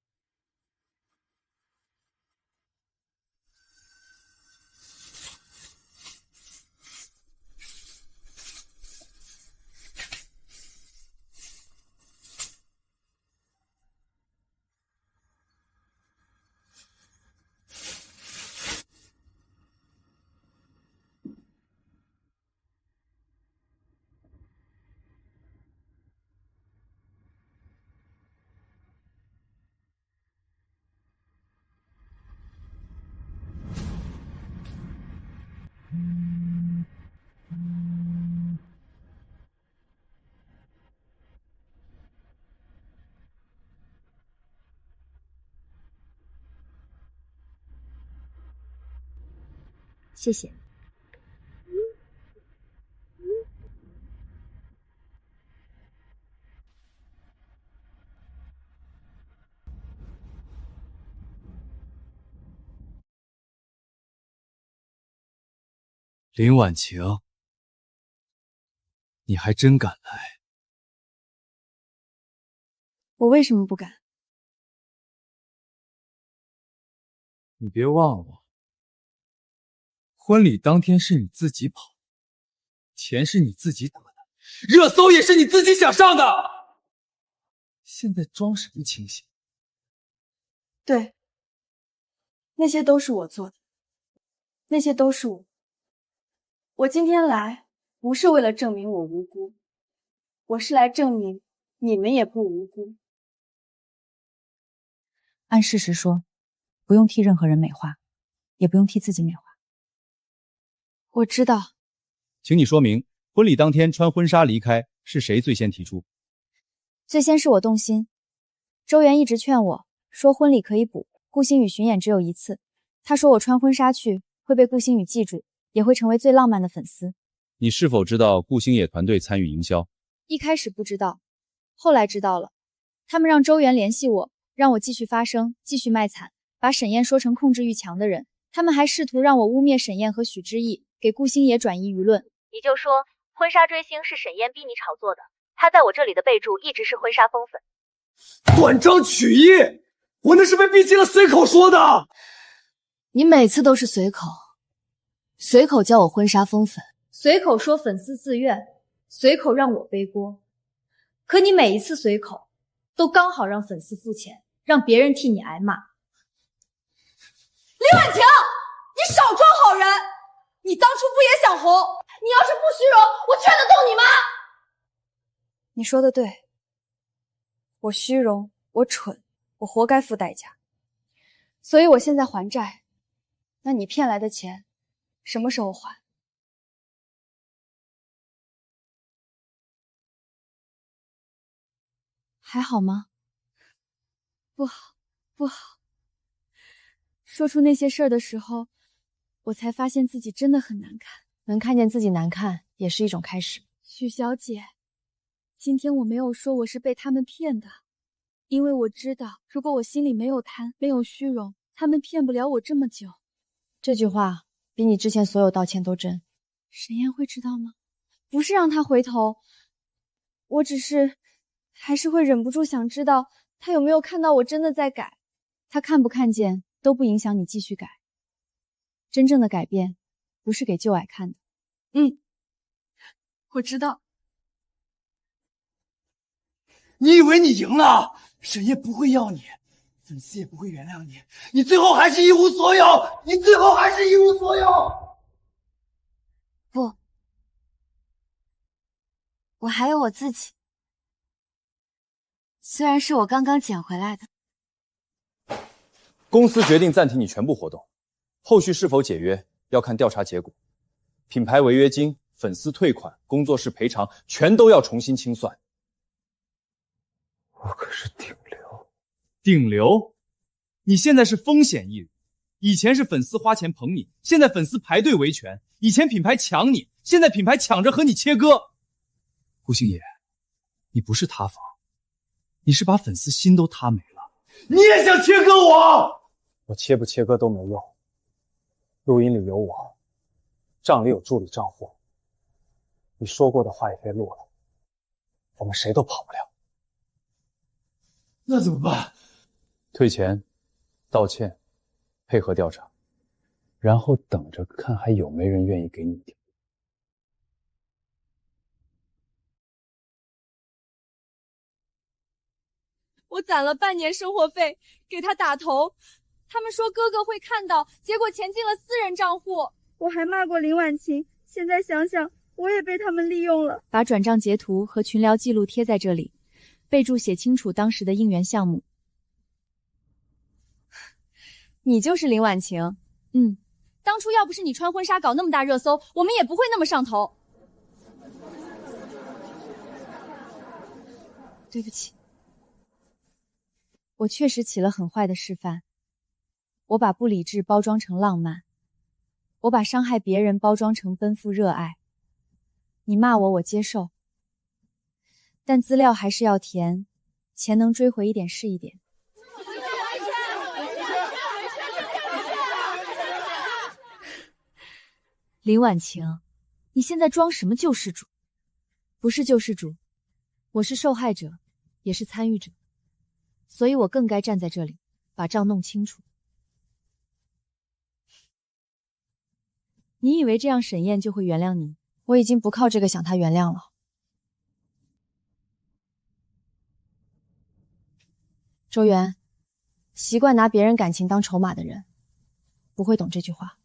谢谢。林婉晴，你还真敢来！我为什么不敢？你别忘了，婚礼当天是你自己跑，钱是你自己打的，热搜也是你自己想上的。现在装什么清醒？对，那些都是我做的，那些都是我。我今天来不是为了证明我无辜，我是来证明你们也不无辜。按事实说，不用替任何人美化，也不用替自己美化。我知道。请你说明，婚礼当天穿婚纱离开是谁最先提出？最先是我动心，周元一直劝我说婚礼可以补，顾星宇巡演只有一次，他说我穿婚纱去会被顾星宇记住，也会成为最浪漫的粉丝。你是否知道顾星野团队参与营销？一开始不知道，后来知道了。他们让周元联系我，让我继续发声，继续卖惨，把沈燕说成控制欲强的人。他们还试图让我污蔑沈燕和许知意，给顾星野转移舆论。你就说婚纱追星是沈燕逼你炒作的，她在我这里的备注一直是婚纱疯粉。断章取义，我那是被逼急了随口说的。你每次都是随口叫我婚纱疯粉，随口说粉丝自愿，随口让我背锅。可你每一次随口，都刚好让粉丝付钱，让别人替你挨骂。李婉晴，你少装好人！你当初不也想红？你要是不虚荣，我劝得动你吗？你说的对，我虚荣，我蠢，我活该付代价。所以我现在还债，那你骗来的钱什么时候还？还好吗？不好，不好。说出那些事儿的时候，我才发现自己真的很难看。能看见自己难看，也是一种开始。许小姐，今天我没有说我是被他们骗的，因为我知道，如果我心里没有贪，没有虚荣，他们骗不了我这么久。这句话比你之前所有道歉都真。沈燕会知道吗？不是让她回头，我只是还是会忍不住想知道她有没有看到我真的在改。她看不看见都不影响你继续改。真正的改变不是给旧爱看的。我知道。你以为你赢了，沈燕不会要你，粉丝也不会原谅你，你最后还是一无所有，你最后还是一无所有。不，我还有我自己，虽然是我刚刚捡回来的。公司决定暂停你全部活动，后续是否解约要看调查结果。品牌违约金、粉丝退款、工作室赔偿，全都要重新清算。我可是顶流。顶流？你现在是风险艺人，以前是粉丝花钱捧你，现在粉丝排队维权；以前品牌抢你，现在品牌抢着和你切割。顾星野，你不是塌房，你是把粉丝心都塌没了。你也想切割我？我切不切割都没用，录音里有我，账里有助理账户，你说过的话也被录了，我们谁都跑不了。那怎么办？退钱、道歉、配合调查，然后等着看还有没人愿意给你一条。我攒了半年生活费给他打头，他们说哥哥会看到，结果钱进了私人账户。我还骂过林婉晴，现在想想，我也被他们利用了。把转账截图和群聊记录贴在这里，备注写清楚当时的应援项目。你就是林婉晴。当初要不是你穿婚纱搞那么大热搜，我们也不会那么上头。对不起，我确实起了很坏的示范。我把不理智包装成浪漫，我把伤害别人包装成奔赴热爱，你骂我，我接受。但资料还是要填，钱能追回一点是一点。林婉晴，你现在装什么救世主？不是救世主，我是受害者，也是参与者，所以我更该站在这里，把账弄清楚。你以为这样沈燕就会原谅你？我已经不靠这个想她原谅了。周元，习惯拿别人感情当筹码的人，不会懂这句话。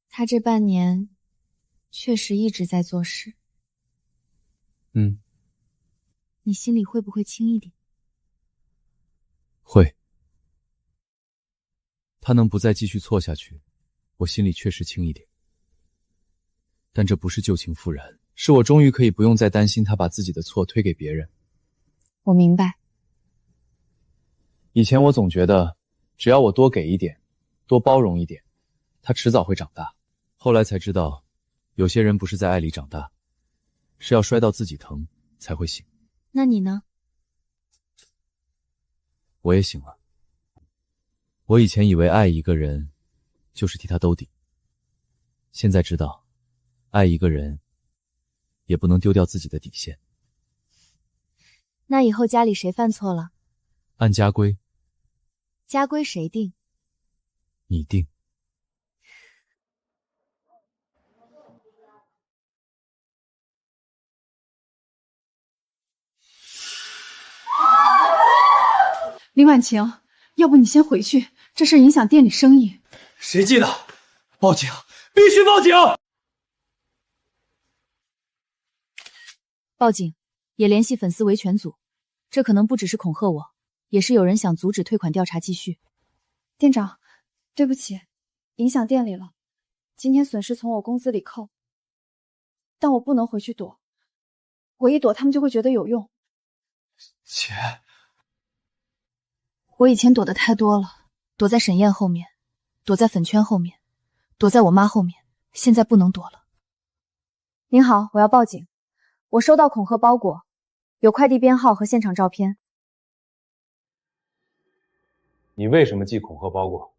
他这半年确实一直在做事。你心里会不会轻一点？会。他能不再继续错下去，我心里确实轻一点。但这不是旧情复燃，是我终于可以不用再担心他把自己的错推给别人。我明白。以前我总觉得，只要我多给一点，多包容一点，他迟早会长大。后来才知道，有些人不是在爱里长大，是要摔到自己疼才会醒。那你呢？我也醒了。我以前以为爱一个人就是替他兜底，现在知道，爱一个人也不能丢掉自己的底线。那以后家里谁犯错了，按家规。家规谁定？你定。林婉晴，要不你先回去，这事影响店里生意。谁寄的？报警！必须报警！报警，也联系粉丝维权组。这可能不只是恐吓我，也是有人想阻止退款调查继续。店长，对不起，影响店里了。今天损失从我工资里扣，但我不能回去躲，我一躲他们就会觉得有用。姐，我以前躲得太多了，躲在沈燕后面，躲在粉圈后面，躲在我妈后面，现在不能躲了。您好，我要报警。我收到恐吓包裹，有快递编号和现场照片。你为什么寄恐吓包裹？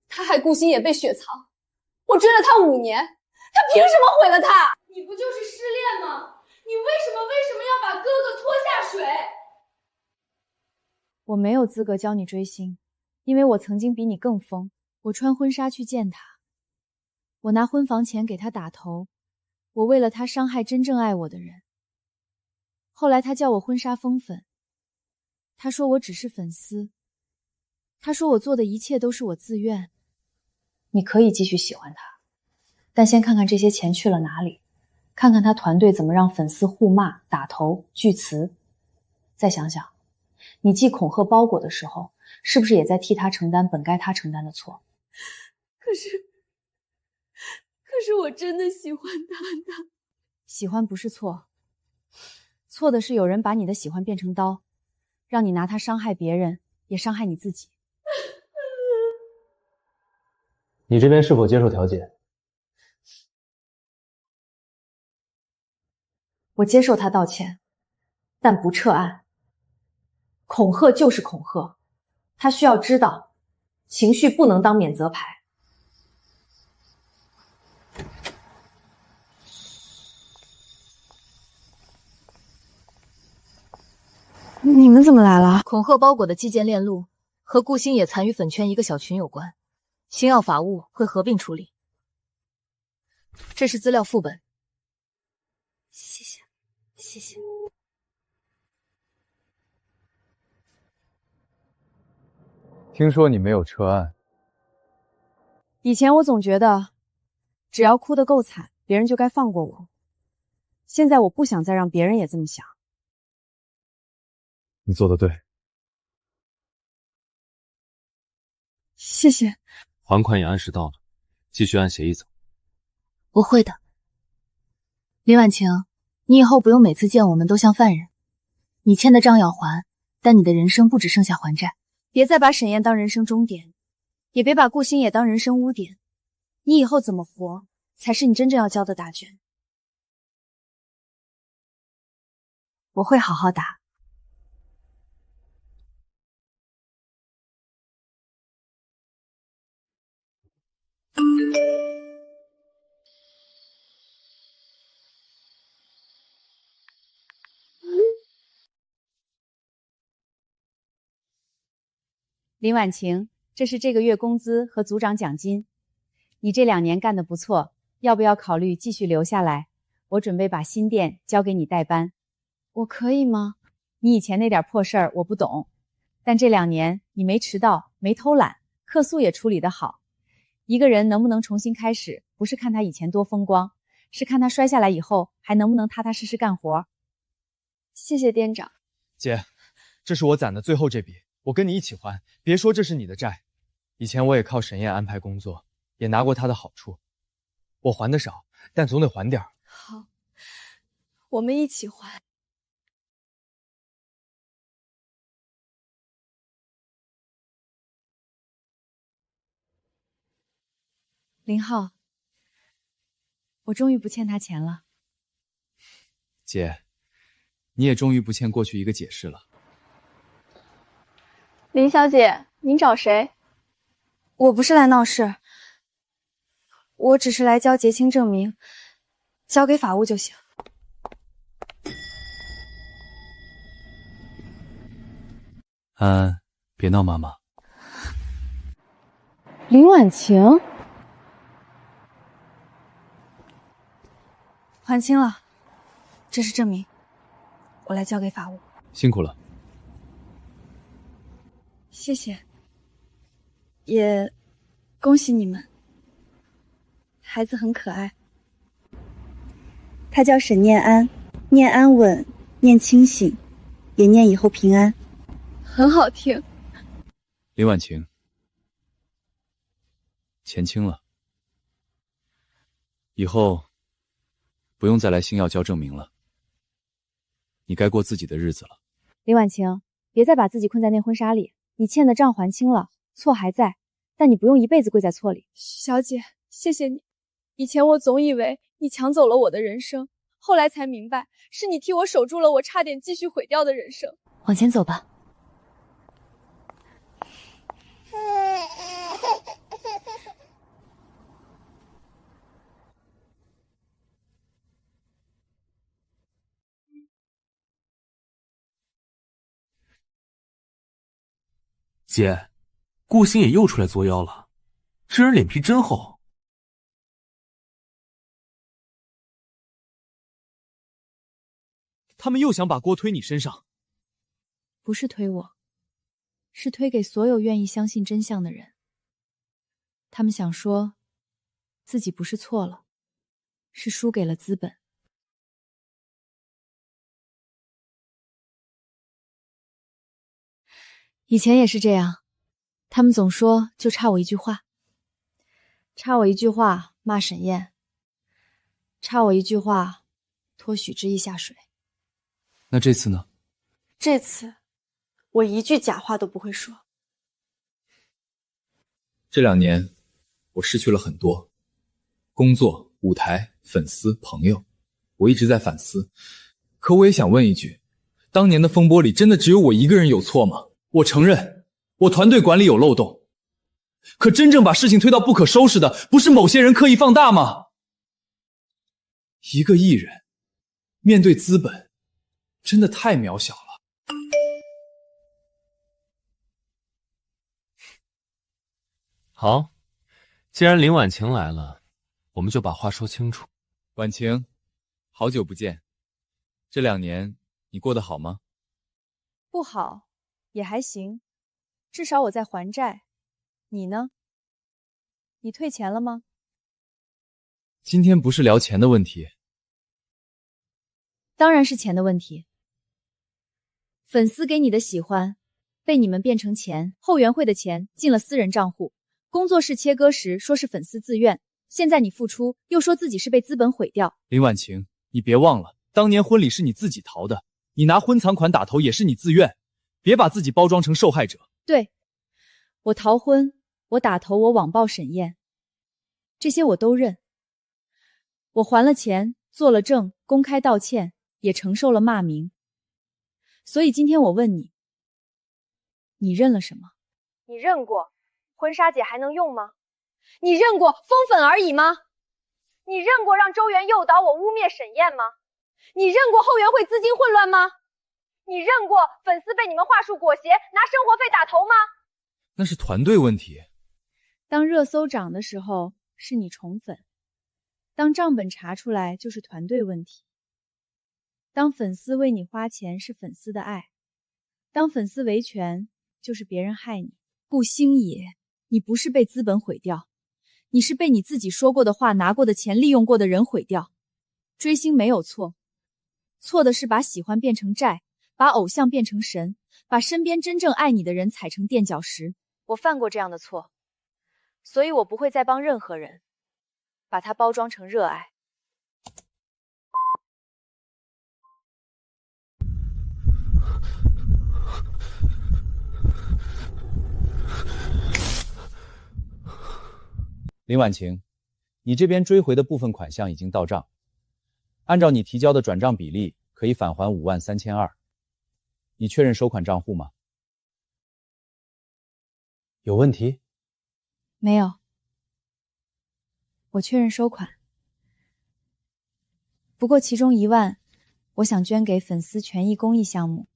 他害顾星也被雪藏，我追了他5年，他凭什么毁了他？你不就是失恋吗？你为什么要把哥哥拖下水？我没有资格教你追星，因为我曾经比你更疯。我穿婚纱去见他，我拿婚房钱给他打头，我为了他伤害真正爱我的人。后来他叫我婚纱疯粉，他说我只是粉丝，他说我做的一切都是我自愿。你可以继续喜欢他，但先看看这些钱去了哪里，看看他团队怎么让粉丝互骂、打头、拒词。再想想，你寄恐吓包裹的时候，是不是也在替他承担本该他承担的错？可是我真的喜欢他的。喜欢不是错，错的是有人把你的喜欢变成刀，让你拿它伤害别人，也伤害你自己。你这边是否接受调解？我接受他道歉，但不撤案。恐吓就是恐吓，他需要知道，情绪不能当免责牌。你们怎么来了？恐吓包裹的寄件链路和顾星野残余粉圈一个小群有关，星耀法务会合并处理。这是资料副本。谢谢，谢谢。听说你没有撤案。以前我总觉得，只要哭得够惨，别人就该放过我。现在我不想再让别人也这么想。你做得对。谢谢。还款也按时到了，继续按协议走。不会的，林婉晴，你以后不用每次见我们都像犯人。你欠的账要还，但你的人生不只剩下还债。别再把沈燕当人生终点，也别把顾星野当人生污点。你以后怎么活，才是你真正要交的答卷。我会好好答。林婉晴，这是这个月工资和组长奖金。你这2年干得不错，要不要考虑继续留下来？我准备把新店交给你代班。我可以吗？你以前那点破事儿我不懂，但这2年你没迟到，没偷懒，客诉也处理得好。一个人能不能重新开始，不是看他以前多风光，是看他摔下来以后还能不能踏踏实实干活。谢谢店长。姐，这是我攒的最后这笔，我跟你一起还，别说这是你的债。以前我也靠沈燕安排工作，也拿过她的好处。我还的少，但总得还点儿。好，我们一起还。林浩，我终于不欠他钱了。姐，你也终于不欠过去一个解释了。林小姐，您找谁？我不是来闹事，我只是来交结清证明，交给法务就行。安安，别闹妈妈。林婉晴，还清了，这是证明，我来交给法务。辛苦了。谢谢，也恭喜你们，孩子很可爱。他叫沈念安，念安稳，念清醒，也念以后平安。很好听。林婉晴，钱清了，以后不用再来星耀交证明了，你该过自己的日子了。林婉晴，别再把自己困在那婚纱里，你欠的账还清了，错还在，但你不用一辈子跪在错里。许小姐，谢谢你。以前我总以为你抢走了我的人生，后来才明白，是你替我守住了我差点继续毁掉的人生。往前走吧。姐，顾星野又出来作妖了，这人脸皮真厚。他们又想把锅推你身上。不是推我，是推给所有愿意相信真相的人。他们想说，自己不是错了，是输给了资本。以前也是这样，他们总说就差我一句话，差我一句话骂沈燕，差我一句话拖许之意下水。那这次呢？这次我一句假话都不会说。这2年我失去了很多，工作、舞台、粉丝、朋友，我一直在反思。可我也想问一句，当年的风波里真的只有我一个人有错吗？我承认我团队管理有漏洞，可真正把事情推到不可收拾的，不是某些人刻意放大吗？一个艺人面对资本真的太渺小了。好，既然林婉晴来了，我们就把话说清楚。婉晴，好久不见，这2年你过得好吗？不好，也还行，至少我在还债。你呢？你退钱了吗？今天不是聊钱的问题。当然是钱的问题。粉丝给你的喜欢，被你们变成钱，后援会的钱进了私人账户，工作室切割时说是粉丝自愿，现在你付出又说自己是被资本毁掉。林婉晴，你别忘了，当年婚礼是你自己逃的，你拿婚藏款打头也是你自愿，别把自己包装成受害者。对，我逃婚，我打头，我网暴沈燕，这些我都认。我还了钱，做了证，公开道歉，也承受了骂名。所以今天我问你，你认了什么？你认过婚纱姐还能用吗？你认过封粉而已吗？你认过让周元诱导我污蔑沈燕吗？你认过后援会资金混乱吗？你认过粉丝被你们话术裹挟，拿生活费打头吗？那是团队问题。当热搜涨的时候，是你宠粉；当账本查出来，就是团队问题。当粉丝为你花钱，是粉丝的爱；当粉丝维权，就是别人害你。顾星野，你不是被资本毁掉，你是被你自己说过的话、拿过的钱、利用过的人毁掉。追星没有错，错的是把喜欢变成债，把偶像变成神，把身边真正爱你的人踩成垫脚石。我犯过这样的错，所以我不会再帮任何人把它包装成热爱。林婉晴，你这边追回的部分款项已经到账，按照你提交的转账比例，可以返还53200。你确认收款账户吗？有问题？没有，我确认收款。不过其中1万，我想捐给粉丝权益公益项目，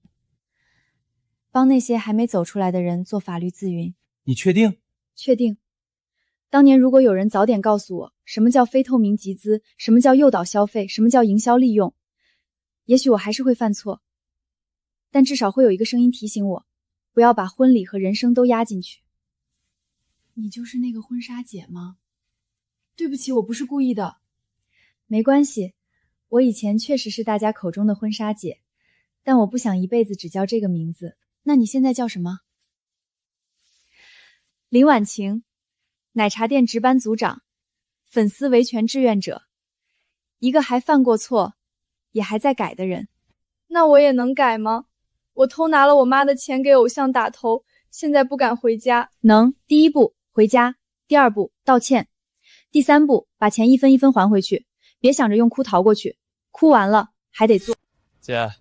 帮那些还没走出来的人做法律自云。你确定？确定。当年如果有人早点告诉我什么叫非透明集资，什么叫诱导消费，什么叫营销利用，也许我还是会犯错，但至少会有一个声音提醒我，不要把婚礼和人生都压进去。你就是那个婚纱姐吗？对不起，我不是故意的。没关系，我以前确实是大家口中的婚纱姐，但我不想一辈子只叫这个名字。那你现在叫什么？林婉晴，奶茶店值班组长，粉丝维权志愿者，一个还犯过错，也还在改的人。那我也能改吗？我偷拿了我妈的钱给偶像打头，现在不敢回家。能。第1步回家，第2步道歉，第3步把钱一分一分还回去，别想着用哭逃过去，哭完了还得做。姐，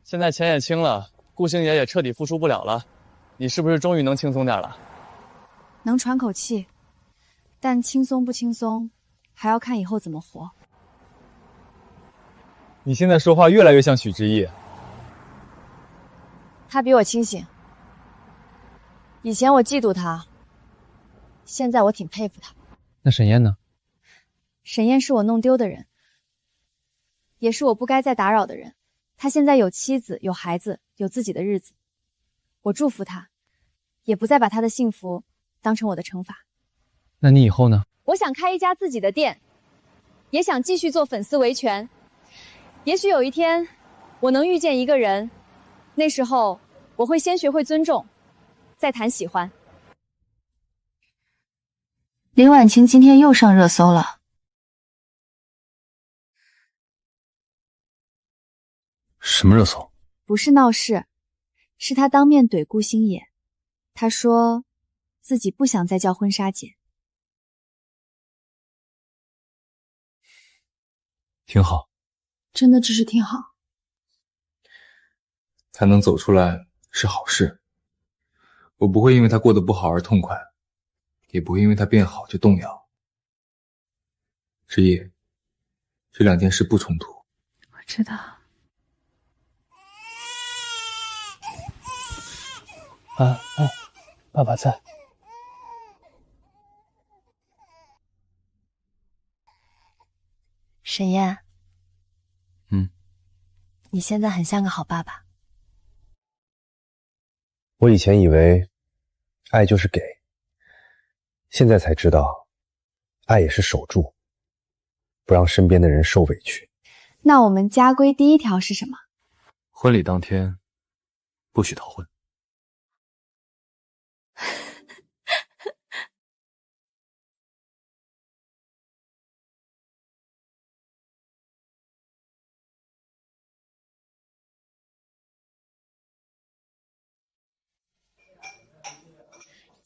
现在钱也清了，顾星爷也彻底复出不了了，你是不是终于能轻松点了？能喘口气，但轻松不轻松，还要看以后怎么活。你现在说话越来越像许知意。他比我清醒，以前我嫉妒他，现在我挺佩服他。那沈燕呢？沈燕是我弄丢的人，也是我不该再打扰的人。他现在有妻子，有孩子，有自己的日子。我祝福他，也不再把他的幸福当成我的惩罚。那你以后呢？我想开一家自己的店，也想继续做粉丝维权。也许有一天，我能遇见一个人，那时候我会先学会尊重，再谈喜欢。林婉晴今天又上热搜了。什么热搜？不是闹事，是他当面怼顾星野。他说自己不想再叫婚纱姐。挺好，真的只是挺好。他能走出来是好事，我不会因为他过得不好而痛快，也不会因为他变好就动摇。知意，这2件事不冲突。我知道。爸爸在。沈燕，你现在很像个好爸爸。我以前以为爱就是给，现在才知道爱也是守住，不让身边的人受委屈。那我们家规第1条是什么？婚礼当天不许逃婚。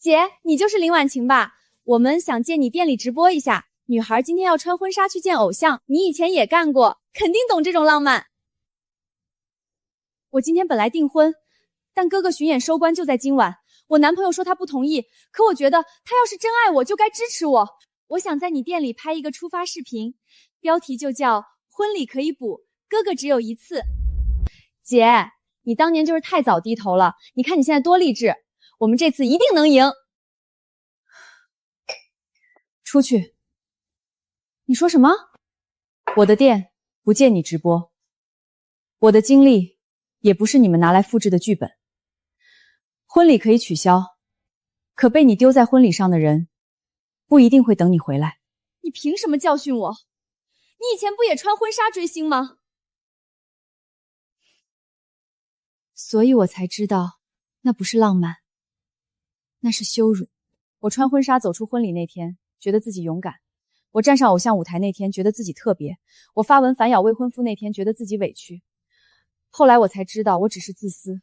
姐，你就是林婉晴吧？我们想借你店里直播一下，女孩今天要穿婚纱去见偶像，你以前也干过，肯定懂这种浪漫。我今天本来订婚，但哥哥巡演收官就在今晚，我男朋友说他不同意，可我觉得他要是真爱我，就该支持我。我想在你店里拍一个出发视频，标题就叫婚礼可以补，哥哥只有一次。姐，你当年就是太早低头了，你看你现在多励志，我们这次一定能赢。出去。你说什么？我的店不借你直播，我的经历也不是你们拿来复制的剧本。婚礼可以取消，可被你丢在婚礼上的人不一定会等你回来。你凭什么教训我？你以前不也穿婚纱追星吗？所以我才知道，那不是浪漫，那是羞辱。我穿婚纱走出婚礼那天，觉得自己勇敢；我站上偶像舞台那天，觉得自己特别；我发文反咬未婚夫那天，觉得自己委屈。后来我才知道，我只是自私。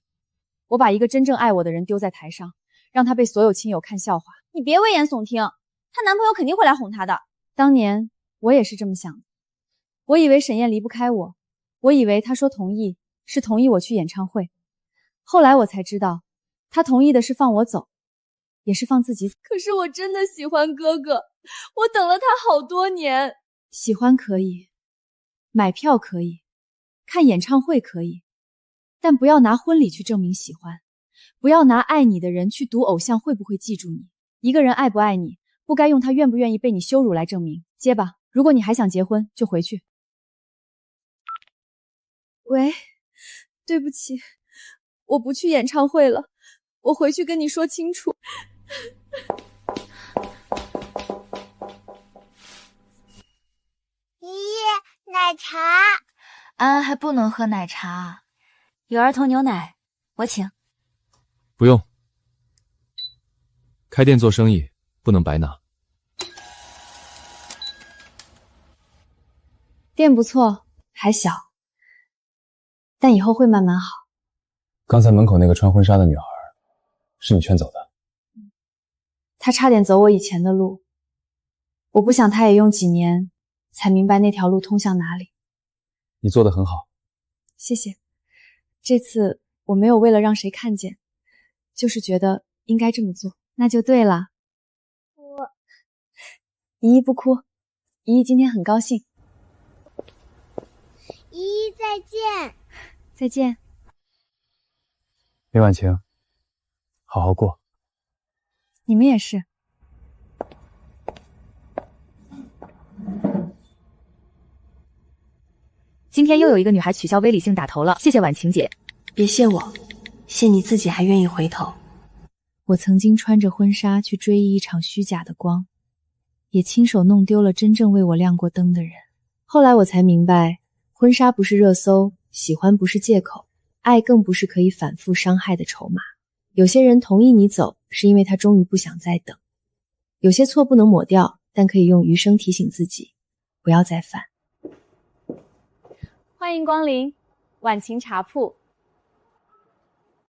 我把一个真正爱我的人丢在台上，让他被所有亲友看笑话。你别危言耸听，她男朋友肯定会来哄她的。当年我也是这么想的，我以为沈燕离不开我，我以为她说同意是同意我去演唱会。后来我才知道，她同意的是放我走，也是放自己走。可是我真的喜欢哥哥，我等了他好多年。喜欢可以，买票可以，看演唱会可以，但不要拿婚礼去证明喜欢，不要拿爱你的人去赌偶像会不会记住你。一个人爱不爱你，不该用他愿不愿意被你羞辱来证明。接吧，如果你还想结婚，就回去。喂，对不起，我不去演唱会了，我回去跟你说清楚。爷爷，奶茶。安还不能喝奶茶，有儿童牛奶，我请。不用，开店做生意不能白拿。店不错，还小，但以后会慢慢好。刚才门口那个穿婚纱的女孩，是你劝走的？她差点走我以前的路，我不想她也用几年才明白那条路通向哪里。你做得很好，谢谢。这次我没有为了让谁看见，就是觉得应该这么做，那就对了。依依不哭，依依今天很高兴。依依再见。再见。林婉晴，好好过。你们也是。今天又有一个女孩取消微理性打头了，谢谢婉晴姐。别谢我，谢你自己还愿意回头。我曾经穿着婚纱去追忆一场虚假的光，也亲手弄丢了真正为我亮过灯的人。后来我才明白，婚纱不是热搜，喜欢不是借口，爱更不是可以反复伤害的筹码。有些人同意你走，是因为他终于不想再等。有些错不能抹掉，但可以用余生提醒自己，不要再犯。欢迎光临晚晴茶铺。